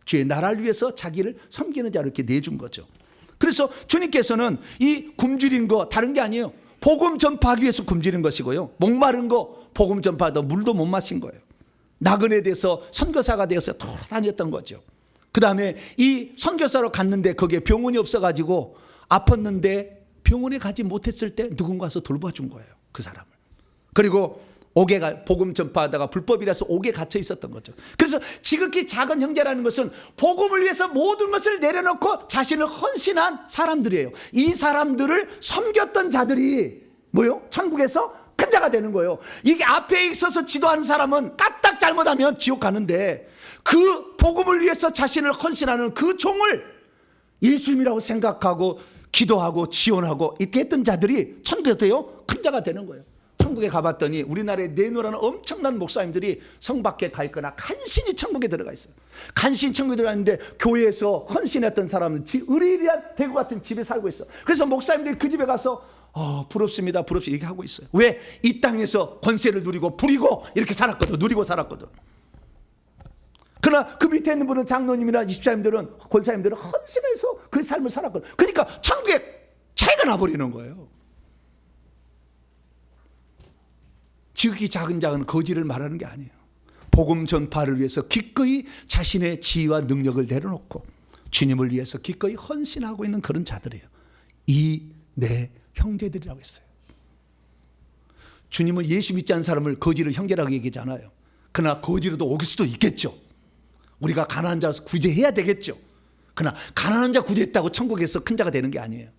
주의 나라를 위해서 자기를 섬기는 자로 이렇게 내준 거죠. 그래서 주님께서는 이 굶주린 거 다른 게 아니에요. 복음 전파하기 위해서 굶주린 것이고요. 목마른 거 복음 전파하다 물도 못 마신 거예요. 나그네 돼서 선교사가 되어서 돌아다녔던 거죠. 그 다음에 이 선교사로 갔는데 거기에 병원이 없어가지고 아팠는데 병원에 가지 못했을 때 누군가 와서 돌봐준 거예요. 그 사람을. 그리고 옥에 복음 전파하다가 불법이라서 옥에 갇혀 있었던 거죠. 그래서 지극히 작은 형제라는 것은 복음을 위해서 모든 것을 내려놓고 자신을 헌신한 사람들이에요. 이 사람들을 섬겼던 자들이 뭐요? 천국에서 큰 자가 되는 거예요. 이게 앞에 있어서 지도하는 사람은 까딱 잘못하면 지옥 가는데 그 복음을 위해서 자신을 헌신하는 그 종을 예수님이라고 생각하고 기도하고 지원하고 이렇게 했던 자들이 천국에서요 큰 자가 되는 거예요. 천국에 가봤더니 우리나라에 내노라는 엄청난 목사님들이 성 밖에 가 있거나 간신히 천국에 들어가 있어요. 간신히 천국에 들어갔는데 교회에서 헌신했던 사람은 의리의리한 대구 같은 집에 살고 있어. 그래서 목사님들이 그 집에 가서 부럽습니다, 부럽습니다 얘기하고 있어요. 왜? 이 땅에서 권세를 누리고 부리고 이렇게 살았거든. 누리고 살았거든. 그러나 그 밑에 있는 분은 장로님이나 집사님들은 권사님들은 헌신해서 그 삶을 살았거든. 그러니까 천국에 차이가 나버리는 거예요. 지극히 작은 자는 거지를 말하는 게 아니에요. 복음 전파를 위해서 기꺼이 자신의 지위와 능력을 내려놓고 주님을 위해서 기꺼이 헌신하고 있는 그런 자들이에요. 이 내 형제들이라고 했어요. 주님은 예수 믿지 않는 사람을 거지를 형제라고 얘기하지 않아요. 그러나 거지로도 올 수도 있겠죠. 우리가 가난한 자 구제해야 되겠죠. 그러나 가난한 자 구제했다고 천국에서 큰 자가 되는 게 아니에요.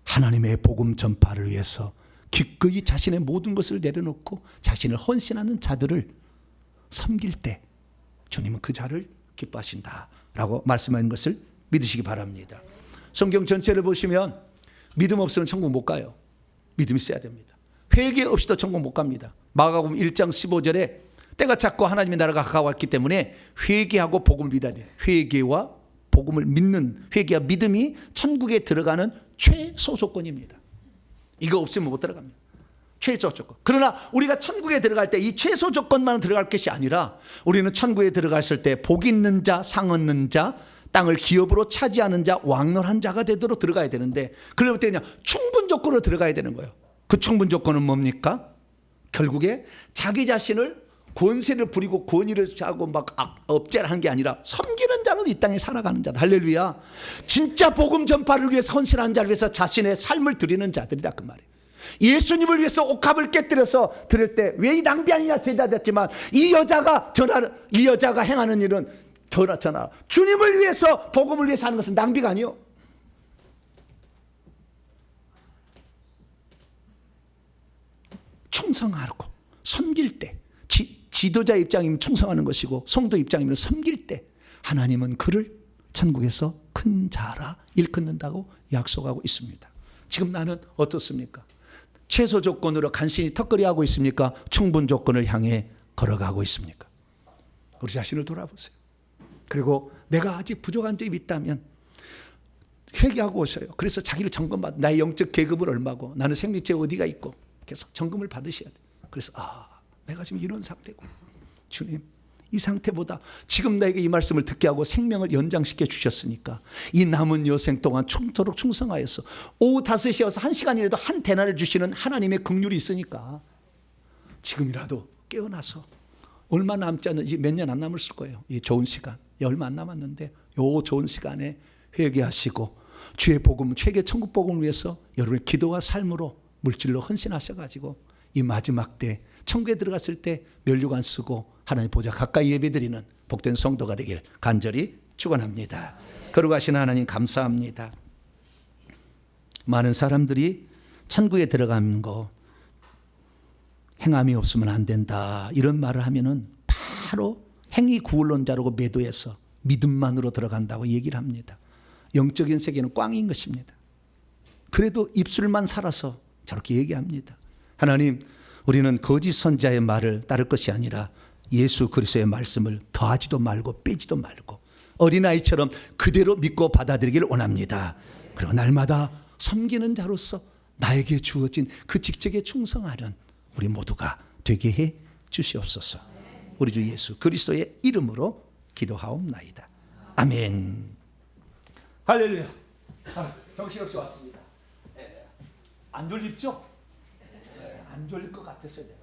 하나님의 복음 전파를 위해서 기꺼이 자신의 모든 것을 내려놓고 자신을 헌신하는 자들을 섬길 때 주님은 그 자를 기뻐하신다라고 말씀하는 것을 믿으시기 바랍니다. 성경 전체를 보시면 믿음 없으면 천국 못 가요. 믿음이 있어야 됩니다. 회개 없이도 천국 못 갑니다. 마가복음 1장 15절에 때가 찼고 하나님의 나라가 가까웠기 때문에 회개하고 복음을 믿어야 돼요. 회개와 복음을 믿는, 회개와 믿음이 천국에 들어가는 최소 조건입니다. 이거 없으면 못 들어갑니다. 최소 조건. 그러나 우리가 천국에 들어갈 때 이 최소 조건만 들어갈 것이 아니라 우리는 천국에 들어갔을 때 복 있는 자, 상 얻는 자, 땅을 기업으로 차지하는 자, 왕노한 자가 되도록 들어가야 되는데 그럴 때 그냥 충분 조건으로 들어가야 되는 거예요. 그 충분 조건은 뭡니까? 결국에 자기 자신을 권세를 부리고 권위를 하고 막 업제를 한 게 아니라 섬기는 자로 이 땅에 살아가는 자다. 할렐루야. 진짜 복음 전파를 위해서 헌신하는 자를 위해서 자신의 삶을 드리는 자들이다 그 말이에요. 예수님을 위해서 옥합을 깨뜨려서 드릴 때 왜 이 낭비하느냐 제자 됐지만 이 여자가 행하는 일은 전하 주님을 위해서 복음을 위해서 하는 것은 낭비가 아니요. 충성하고 섬길 때 지도자 입장이면 충성하는 것이고 성도 입장이면 섬길 때 하나님은 그를 천국에서 큰 자라 일컫는다고 약속하고 있습니다. 지금 나는 어떻습니까? 최소 조건으로 간신히 턱걸이하고 있습니까? 충분 조건을 향해 걸어가고 있습니까? 우리 자신을 돌아보세요. 그리고 내가 아직 부족한 점이 있다면 회개하고 오셔요. 그래서 자기를 점검받아. 나의 영적 계급은 얼마고 나는 생명체 어디가 있고 계속 점검을 받으셔야 돼요. 그래서 내가 지금 이런 상태고 주님 이 상태보다 지금 나에게 이 말씀을 듣게 하고 생명을 연장시켜 주셨으니까 이 남은 여생 동안 충토록 충성하여서 오후 5시여서 1시간이라도 한 대나를 주시는 하나님의 긍휼이 있으니까 지금이라도 깨어나서 얼마 남지 않는지 몇 년 안 남았을 거예요. 이 좋은 시간 얼마 안 남았는데 요 좋은 시간에 회개하시고 주의 복음 회개 천국 복음을 위해서 여러분의 기도와 삶으로 물질로 헌신하셔가지고 이 마지막 때 천국에 들어갔을 때 면류관 쓰고 하나님 보좌 가까이 예배드리는 복된 성도가 되길 간절히 축원합니다. 거룩하신 하나님 감사합니다. 많은 사람들이 천국에 들어가는 거 행함이 없으면 안 된다 이런 말을 하면은 바로 행위 구원론자라고 매도해서 믿음만으로 들어간다고 얘기를 합니다. 영적인 세계는 꽝인 것입니다. 그래도 입술만 살아서 저렇게 얘기합니다. 하나님, 우리는 거짓 선자의 말을 따를 것이 아니라 예수 그리스도의 말씀을 더하지도 말고 빼지도 말고 어린아이처럼 그대로 믿고 받아들이기를 원합니다. 그리고 날마다 섬기는 자로서 나에게 주어진 그 직책에 충성하는 우리 모두가 되게 해 주시옵소서. 우리 주 예수 그리스도의 이름으로 기도하옵나이다. 아멘. 할렐루야. 정신없이 왔습니다. 안 졸립죠? 안 졸릴 것 같았어요. 내가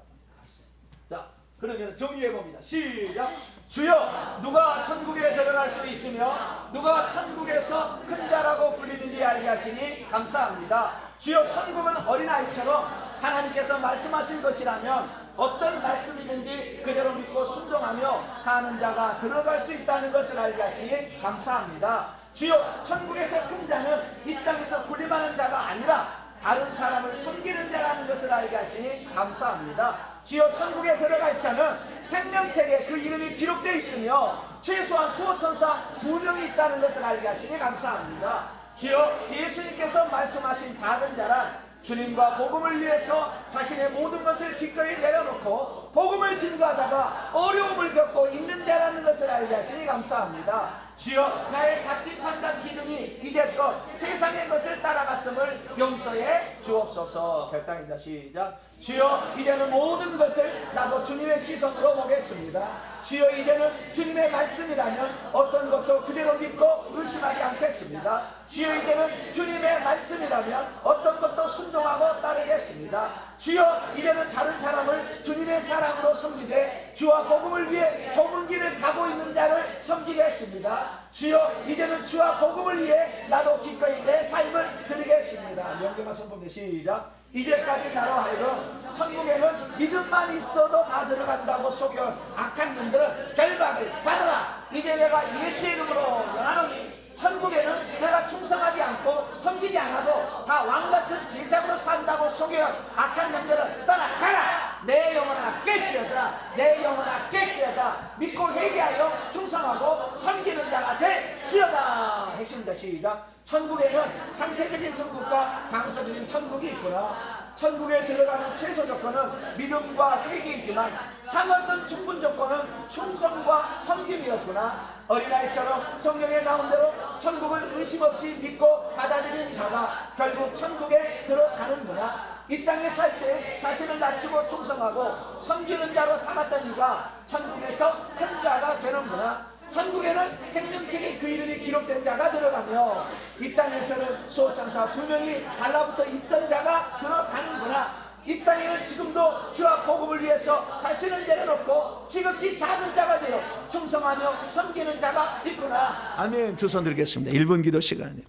자, 그러면 정리해 봅니다. 시작. 주여, 누가 천국에 들어갈 수 있으며 누가 천국에서 큰 자라고 불리는지 알게 하시니 감사합니다. 주여, 천국은 어린아이처럼 하나님께서 말씀하신 것이라면 어떤 말씀이든지 그대로 믿고 순종하며 사는 자가 들어갈 수 있다는 것을 알게 하시니 감사합니다. 주여, 천국에서 큰 자는 이 땅에서 군림하는 자가 아니라 다른 사람을 섬기는 자라는 것을 알게 하시니 감사합니다. 주여, 천국에 들어갈 자는 생명책에 그 이름이 기록되어 있으며 최소한 수호천사 2명이 있다는 것을 알게 하시니 감사합니다. 주여, 예수님께서 말씀하신 작은 자란 주님과 복음을 위해서 자신의 모든 것을 기꺼이 내려놓고 복음을 증거하다가 어려움을 겪고 있는 자라는 것을 알게 하시니 감사합니다. 주여, 나의 가치 판단 기준이 이제껏 세상의 것을 따라갔음을 용서해 주옵소서. 결단입니다. 시작. 주여, 이제는 모든 것을 나도 주님의 시선으로 보겠습니다. 주여, 이제는 주님의 말씀이라면 어떤 것도 그대로 믿고 의심하지 않겠습니다. 주여, 이제는 주님의 말씀이라면 어떤 것도 순종하고 따르겠습니다. 주여, 이제는 다른 사람을 주님의 사랑으로 섬기되 주와 복음을 위해 좁은 길을 가고 있는 자를 섬기겠습니다. 주여, 이제는 주와 복음을 위해 나도 기꺼이 내 삶을 드리겠습니다. 명경하 선포대 시작. 이제까지 나로 하여금 천국에는 믿음만 있어도 다 들어간다고 속여온 악한 놈들은 결박을 받아라. 이제 내가 예수의 이름으로 연하노니 천국에는 내가 충성하지 않고 섬기지 않아도 다 왕같은 제사로 산다고 속여온 악한 놈들은 떠나가라. 내 영혼아 깨치어다. 내 영혼아 깨치어다. 믿고 회개하여 충성하고 섬기는 자가 될지어다. 핵심입니다. 시작. 천국에는 상태적인 천국과 장소적인 천국이 있구나. 천국에 들어가는 최소 조건은 믿음과 회개이지만 상없는 충분 조건은 충성과 섬김이었구나. 어린아이처럼 성경에 나온 대로 천국을 의심 없이 믿고 받아들이는 자가 결국 천국에 들어가는구나. 이 땅에 살 때 자신을 낮추고 충성하고 섬기는 자로 삼았던 이가 천국에서 큰 자가 되는구나. 천국에는 생명책에 그 이름이 기록된 자가 들어가며 이 땅에서는 수호천사 2명이 달라붙어 있던 자가 들어가는구나. 이 땅에는 지금도 주와 복음을 위해서 자신을 내려놓고 지극히 작은 자가 되어 충성하며 섬기는 자가 있구나. 아멘. 두 손 들겠습니다. 1분 기도 시간이에요.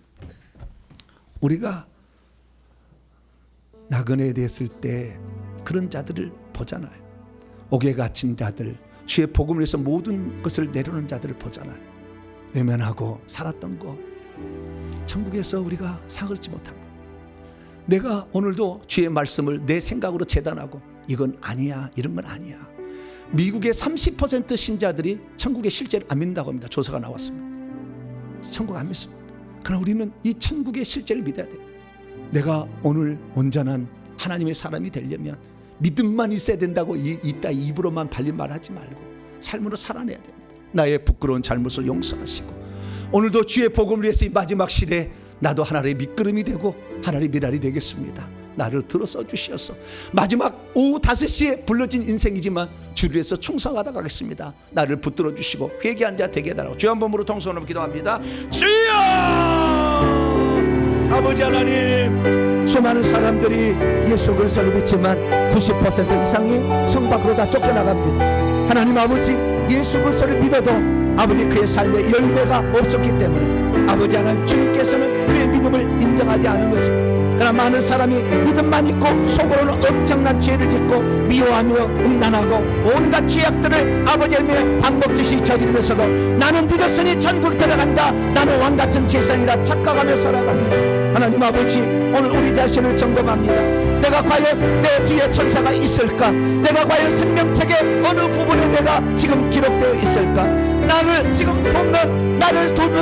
우리가 나그네에 됐을 때 그런 자들을 보잖아요. 옥에 갇힌 자들, 주의 복음을 위해서 모든 것을 내려놓은 자들을 보잖아요. 외면하고 살았던 거 천국에서 우리가 상을 얻지 못합니다. 내가 오늘도 주의 말씀을 내 생각으로 재단하고 이건 아니야, 이런 건 아니야. 미국의 30% 신자들이 천국에 실제로 안 믿는다고 합니다. 조사가 나왔습니다. 천국 안 믿습니다. 그러나 우리는 이 천국의 실제를 믿어야 됩니다. 내가 오늘 온전한 하나님의 사람이 되려면 믿음만 있어야 된다고 이따 입으로만 발린 말 하지 말고 삶으로 살아내야 됩니다. 나의 부끄러운 잘못을 용서하시고 오늘도 주의 복음을 위해서 이 마지막 시대에 나도 하나님의 밑거름이 되고 하나님의 미랄이 되겠습니다. 나를 들어 써주시어서 마지막 오후 5시에 불러진 인생이지만 주를 위해서 충성하다 가겠습니다. 나를 붙들어 주시고 회개한 자 되게 해달라고 주의 한 번으로 통성으로 기도합니다. 주여! 아버지 하나님, 수많은 사람들이 예수 그리스도를 믿지만 90% 이상이 성 밖으로 다 쫓겨나갑니다. 하나님 아버지, 예수 그리스도를 믿어도 아버지 그의 삶에 열매가 없었기 때문에 아버지 하나님, 주님께서는 그의 믿음을 인정하지 않은 것입니다. 그러나 많은 사람이 믿음만 있고 속으로는 엄청난 죄를 짓고 미워하며 음란하고 온갖 죄악들을 아버지의 밥 먹듯이 저지르면서도 나는 믿었으니 천국 들어간다, 나는 왕같은 제사이라 착각하며 살아갑니다. 하나님 아버지, 오늘 우리 자신을 점검합니다. 내가 과연 내 뒤에 천사가 있을까? 내가 과연 생명책의 어느 부분에 내가 지금 기록되어 있을까? 나를 지금 돕는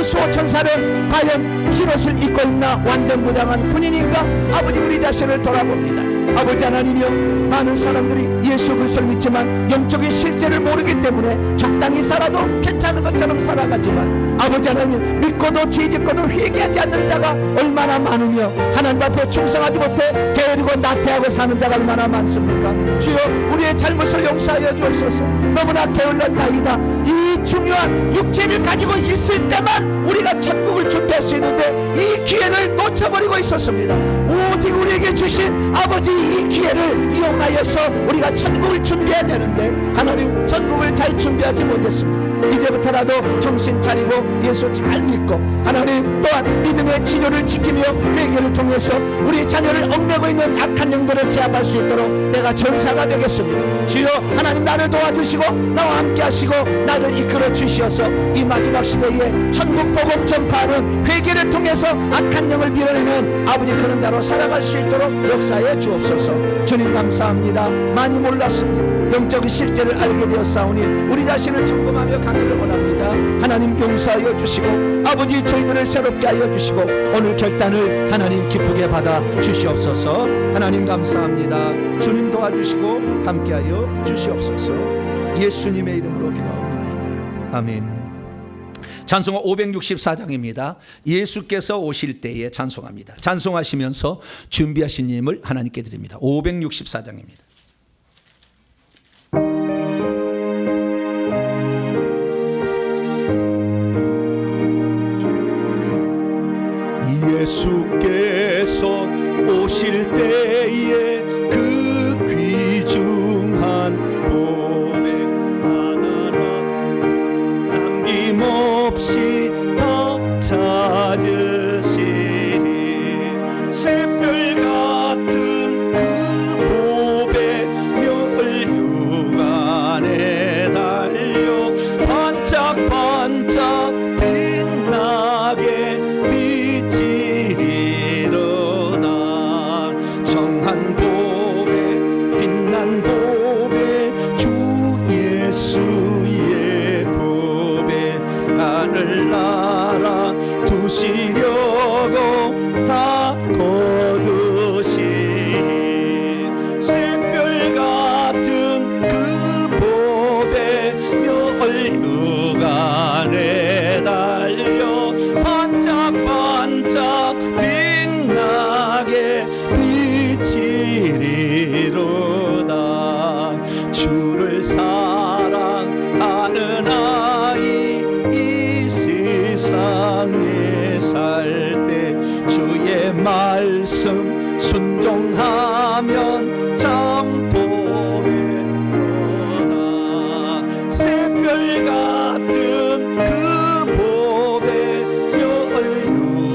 수호천사는 과연 흰옷을 입고 있나? 완전 무장한 군인인가? 아버지, 우리 자신을 돌아봅니다. 아버지 하나님이여, 많은 사람들이 예수 그리스도를 믿지만 영적인 실제를 모르기 때문에 적당히 살아도 괜찮은 것처럼 살아가지만, 아버지 하나님, 믿고도 죄짓고도 회개하지 않는 자가 얼마나 많으며 하나님 앞에 충성하지 못해 게으르고 나태하고 사는 자가 얼마나 많습니까? 주여, 우리의 잘못을 용서하여 주옵소서. 너무나 게을렀나이다. 이 중요한 육체를 가지고 있을 때만 우리가 천국을 준비할 수 있는데 이 기회를 놓쳐버리고 있었습니다. 오직 우리에게 주신 아버지 이 기회를 이용하여서 우리가 천국을 준비해야 되는데 하나님, 천국을 잘 준비하지 못했습니다. 이제부터라도 정신 차리고 예수 잘 믿고 하나님 또한 믿음의 치료를 지키며 회개를 통해서 우리 자녀를 얽매고 있는 악한 영들을 제압할 수 있도록 내가 전사가 되겠습니다. 주여 하나님, 나를 도와주시고 나와 함께 하시고 나를 이끌어 주시어서 이 마지막 시대에 천국 복음 전파하는 회개를 통해서 악한 영을 밀어내는 아버지 그런 자로 살아갈 수 있도록 역사해 주옵소서. 주님 감사합니다. 많이 몰랐습니다. 영적인 실제를 알게 되었사오니 우리 자신을 점검하며 가기를 원합니다. 하나님 용서하여 주시고 아버지 저희들을 새롭게 하여 주시고 오늘 결단을 하나님 기쁘게 받아 주시옵소서. 하나님 감사합니다. 주님 도와주시고 함께하여 주시옵소서. 예수님의 이름으로 기도합니다. 아멘. 찬송가 564장입니다. 예수께서 오실 때에 찬송합니다. 찬송하시면서 준비하신 힘을 하나님께 드립니다. 564장입니다. 예수께서 오실 때에 그 귀중한 봄에 하나라 남김없이 더 찾으시리 새별 같은 그 봄에 멸류 안에 달려 반짝반짝 빛나게 정한 봄에 빛난 봄에 주 예수의 봄에 하늘나라 두시려고 다 거두시리 새별 같은 그 봄에 멸류관에 달려 반짝반짝 빛나게 비치리로다. 주를 사랑하는 아이 이 세상에 살 때 주의 말씀 순종하면 참 복이로다. 새별 같은 그 봄에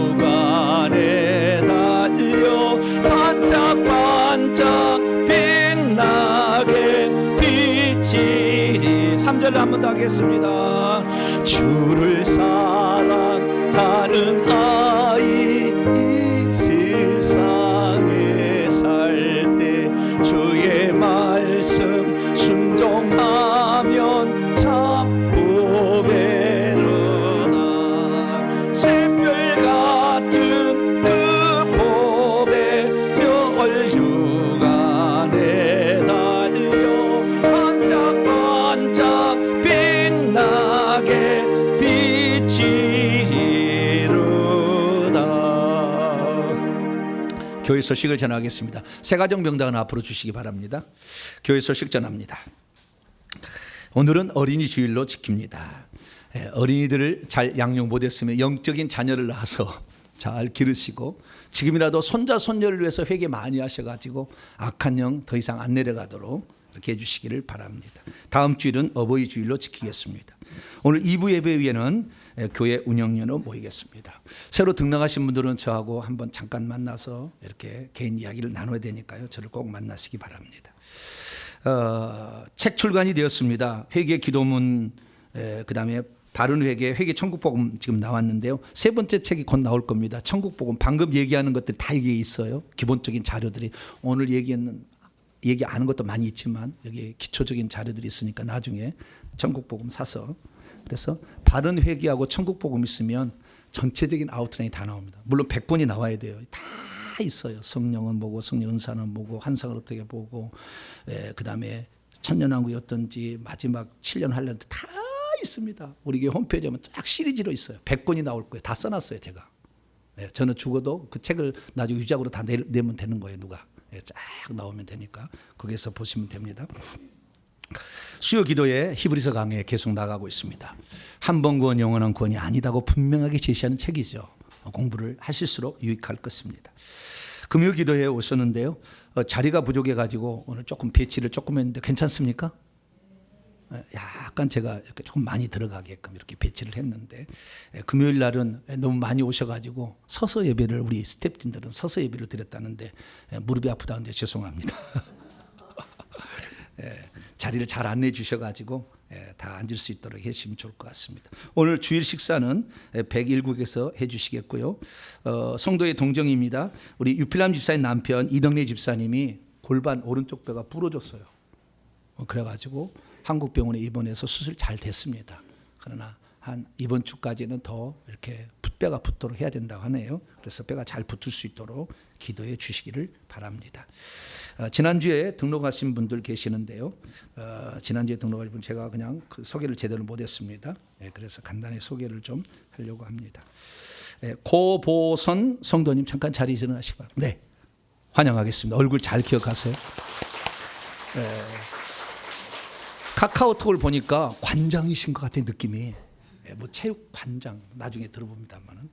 멸류관에 달려 반짝반짝 빛나게 비치리. 3절로 한 번 더 하겠습니다. 주를 사랑하는 아이 이 세상에 살 때 주의 말씀 순종하면 참 복이로다. 새별 같은 그 봄에 멸류관에 달려 반짝반짝 빛나게 비치리로다. 교회 소식을 전하겠습니다. 새가정병당은 앞으로 주시기 바랍니다. 교회 소식 전합니다. 오늘은 어린이 주일로 지킵니다. 어린이들을 잘 양육 못했으면 영적인 자녀를 낳아서 잘 기르시고 지금이라도 손자 손녀를 위해서 회개 많이 하셔가지고 악한 영 더 이상 안 내려가도록 이렇게 해주시기를 바랍니다. 다음 주일은 어버이 주일로 지키겠습니다. 오늘 2부 예배 위에는 교회 운영위원으로 모이겠습니다. 새로 등록하신 분들은 저하고 한번 잠깐 만나서 이렇게 개인 이야기를 나눠야 되니까요. 저를 꼭 만나시기 바랍니다. 책 출간이 되었습니다. 회개 기도문, 그다음에 바른 회개, 회개 천국복음 지금 나왔는데요. 세 번째 책이 곧 나올 겁니다. 천국복음. 방금 얘기하는 것들 다 여기에 있어요. 기본적인 자료들이. 오늘 얘기 아는 것도 많이 있지만 여기 기초적인 자료들이 있으니까 나중에 천국복음 사서, 그래서 바른 회개하고 천국복음 있으면 전체적인 아웃라인이 다 나옵니다. 물론 100번이 나와야 돼요. 다 있어요. 성령은 뭐고, 성령 은사는 뭐고, 환상을 어떻게 보고, 그다음에 천년왕국이 어떤지, 마지막 7년 할례 다 있습니다. 우리 교회 홈페이지에 보면 쫙 시리즈로 있어요. 100권이 나올 거예요. 다 써놨어요, 제가. 저는 죽어도 그 책을 나중에 유작으로 다 내면 되는 거예요, 누가. 쫙 나오면 되니까 거기서 보시면 됩니다. 수요 기도에 히브리서 강의에 계속 나가고 있습니다. 한 번 구원 영원한 구원이 아니다고 분명하게 제시하는 책이죠. 공부를 하실수록 유익할 것입니다. 금요 기도에 오셨는데요. 자리가 부족해 가지고 오늘 조금 배치를 조금 했는데 괜찮습니까? 약간 제가 이렇게 조금 많이 들어가게끔 이렇게 배치를 했는데, 금요일 날은 너무 많이 오셔가지고 서서 예배를, 우리 스태프진들은 서서 예배를 드렸다는데 무릎이 아프다는데 죄송합니다. 자리를 잘 안내해 주셔가지고 다 앉을 수 있도록 해주시면 좋을 것 같습니다. 오늘 주일 식사는 101국에서 해주시겠고요. 성도의 동정입니다. 우리 유필람 집사님 남편 이덕래 집사님이 골반 오른쪽 뼈가 부러졌어요. 그래가지고 한국병원에 입원해서 수술 잘 됐습니다. 그러나 한 이번 주까지는 더 이렇게 뼈가 붙도록 해야 된다고 하네요. 그래서 뼈가 잘 붙을 수 있도록 기도해 주시기를 바랍니다. 지난주에 등록하신 분들 계시는데요. 지난주에 등록하신 분 제가 그냥 그 소개를 제대로 못했습니다. 그래서 간단히 소개를 좀 하려고 합니다. 고보선 성도님 잠깐 자리 일어나시기 바랍니다. 네, 환영하겠습니다. 얼굴 잘 기억하세요. 카카오톡을 보니까 관장이신 것 같은 느낌이, 뭐 체육 관장 나중에 들어봅니다만은,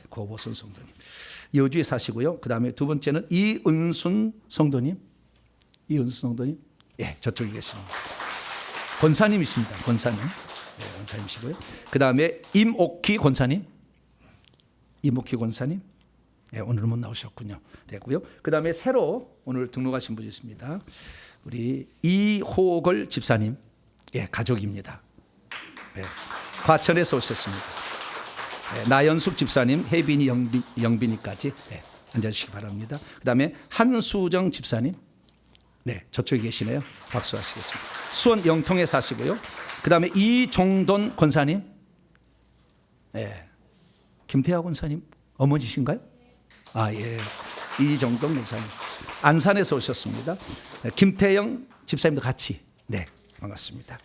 고보선 성도님 여주에 사시고요. 그 다음에 두 번째는 이은순 성도님, 저쪽에 계십니다. 권사님이십니다. 권사님, 권사님이시고요. 그 다음에 임옥희 권사님, 오늘은 못 나오셨군요. 됐고요. 그 다음에 새로 오늘 등록하신 분이 있습니다. 우리 이호걸 집사님, 가족입니다. 과천에서 오셨습니다. 나연숙 집사님, 혜빈이, 영빈이까지 앉아주시기 바랍니다. 그 다음에 한수정 집사님, 저쪽에 계시네요. 박수하시겠습니다. 수원 영통에 사시고요. 그 다음에 이종돈 권사님, 김태하 권사님 어머니신가요? 이종돈 권사님 안산에서 오셨습니다. 김태영 집사님도 같이, 반갑습니다.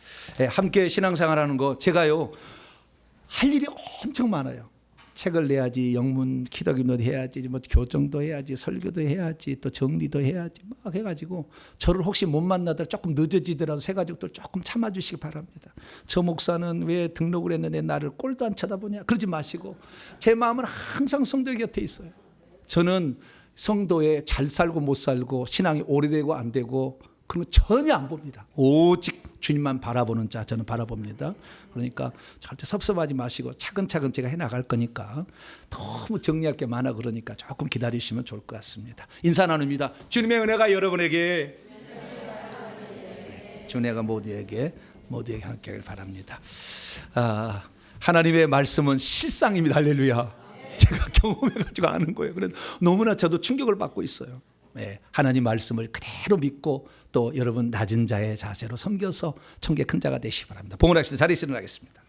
함께 신앙생활하는 거 제가요 할 일이 엄청 많아요. 책을 내야지, 영문 기독교도 해야지, 뭐 교정도 해야지, 설교도 해야지, 또 정리도 해야지 막 해가지고 저를 혹시 못 만나더라도 조금 늦어지더라도 새 가족들 조금 참아주시기 바랍니다. 저 목사는 왜 등록을 했는데 나를 꼴도 안 쳐다보냐 그러지 마시고, 제 마음은 항상 성도 곁에 있어요. 저는 성도에 잘 살고 못 살고 신앙이 오래되고 안 되고 그런 거 전혀 안 봅니다. 오직 주님만 바라보는 자 저는 바라봅니다. 그러니까 절대 섭섭하지 마시고 차근차근 제가 해나갈 거니까, 너무 정리할 게 많아 그러니까 조금 기다리시면 좋을 것 같습니다. 인사 나눕니다. 주님의 은혜가 여러분에게, 주님의 은혜가 모두에게 함께하길 바랍니다. 하나님의 말씀은 실상입니다. 할렐루야. 제가 경험해가지고 아는 거예요. 그래서 너무나 저도 충격을 받고 있어요. 하나님 말씀을 그대로 믿고 또 여러분 낮은 자의 자세로 섬겨서 천국의 큰 자가 되시기 바랍니다. 봉헌합시다. 자리에서 일어나겠습니다.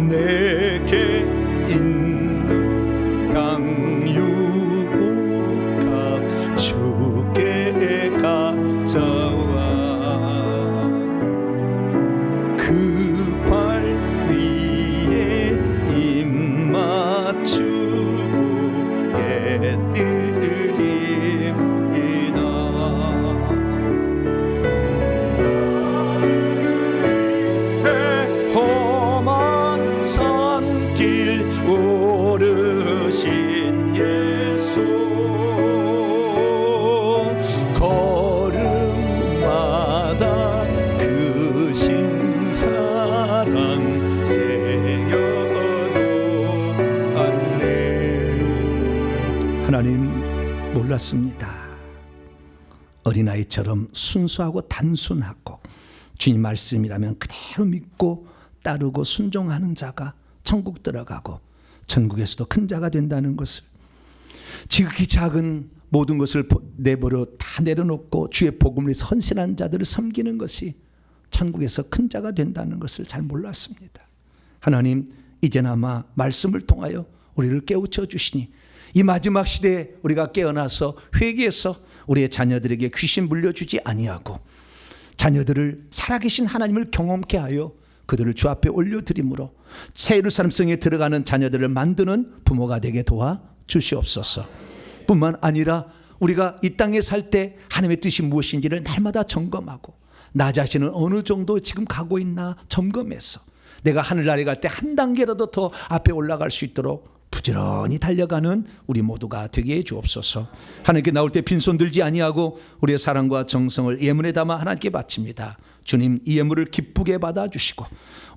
내게 있는 양육값 주께 가져와 그 발 위에 임마 하나님 몰랐습니다. 어린아이처럼 순수하고 단순하고 주님 말씀이라면 그대로 믿고 따르고 순종하는 자가 천국 들어가고 천국에서도 큰 자가 된다는 것을, 지극히 작은 모든 것을 내버려 다 내려놓고 주의 복음을 위해서 헌신한 자들을 섬기는 것이 천국에서 큰 자가 된다는 것을 잘 몰랐습니다. 하나님 이제나마 말씀을 통하여 우리를 깨우쳐 주시니 이 마지막 시대에 우리가 깨어나서 회개해서 우리의 자녀들에게 귀신 물려주지 아니하고 자녀들을 살아계신 하나님을 경험케 하여 그들을 주 앞에 올려드림으로 새 예루살렘 성에 들어가는 자녀들을 만드는 부모가 되게 도와 주시옵소서. 뿐만 아니라 우리가 이 땅에 살 때 하나님의 뜻이 무엇인지를 날마다 점검하고 나 자신은 어느 정도 지금 가고 있나 점검해서 내가 하늘나라에 갈 때 한 단계라도 더 앞에 올라갈 수 있도록 부지런히 달려가는 우리 모두가 되게 해 주옵소서. 하나님께 나올 때 빈손 들지 아니하고 우리의 사랑과 정성을 예물에 담아 하나님께 바칩니다. 주님 이 예물을 기쁘게 받아주시고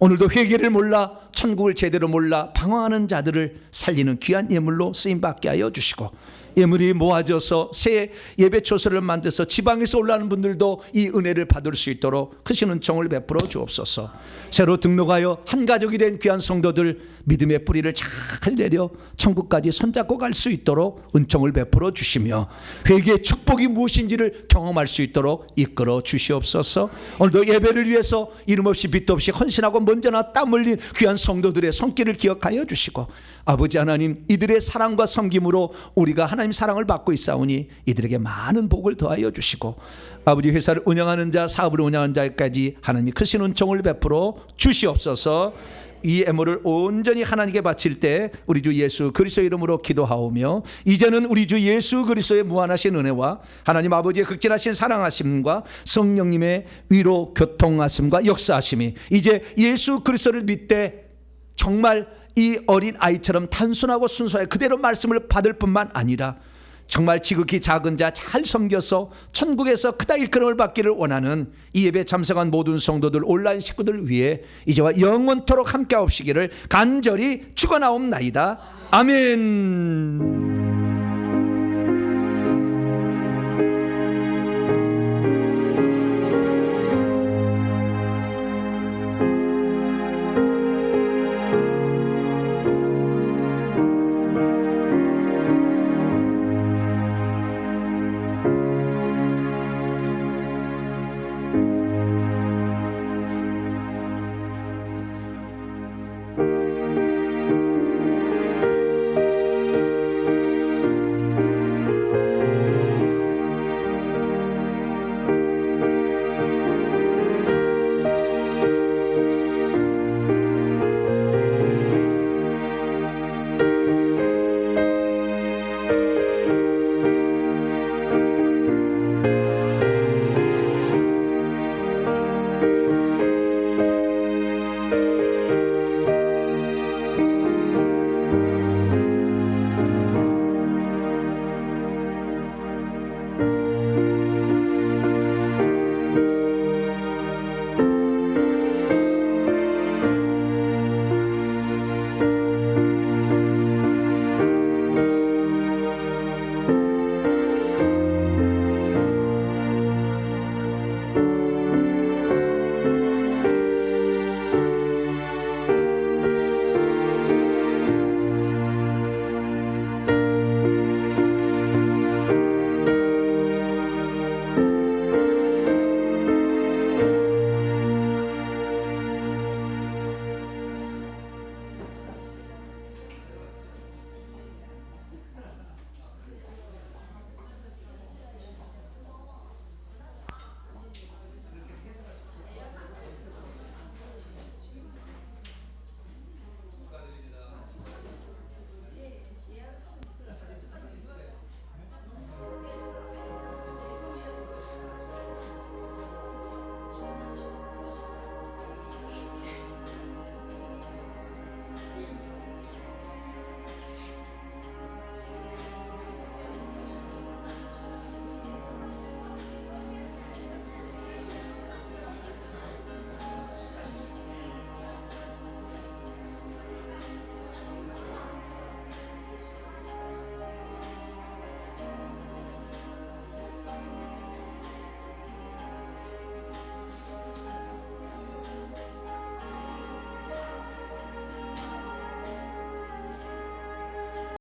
오늘도 회개를 몰라 천국을 제대로 몰라 방황하는 자들을 살리는 귀한 예물로 쓰임받게 하여 주시고 예물이 모아져서 새 예배 초소를 만들어서 지방에서 올라오는 분들도 이 은혜를 받을 수 있도록 크신 은총을 베풀어 주옵소서. 새로 등록하여 한 가족이 된 귀한 성도들 믿음의 뿌리를 잘 내려 천국까지 손잡고 갈 수 있도록 은총을 베풀어 주시며 회개의 축복이 무엇인지를 경험할 수 있도록 이끌어 주시옵소서. 오늘도 예배를 위해서 이름 없이 빛도 없이 헌신하고 먼저나 땀 흘린 귀한 성도들의 손길을 기억하여 주시고 아버지 하나님 이들의 사랑과 섬김으로 우리가 하나님 사랑을 받고 있사오니 이들에게 많은 복을 더하여 주시고 아버지 회사를 운영하는 자 사업을 운영하는 자까지 하나님이 크신 은총을 베풀어 주시옵소서. 이 예물을 온전히 하나님께 바칠 때 우리 주 예수 그리스도의 이름으로 기도하오며 이제는 우리 주 예수 그리스도의 무한하신 은혜와 하나님 아버지의 극진하신 사랑하심과 성령님의 위로 교통하심과 역사하심이 이제 예수 그리스도를 믿되 정말 이 어린 아이처럼 단순하고 순수하게 그대로 말씀을 받을 뿐만 아니라 정말 지극히 작은 자 잘 섬겨서 천국에서 크다 일컬음을 받기를 원하는 이 예배 참석한 모든 성도들 온라인 식구들 위해 이제와 영원토록 함께 하옵시기를 간절히 축원하옵나이다. 아멘.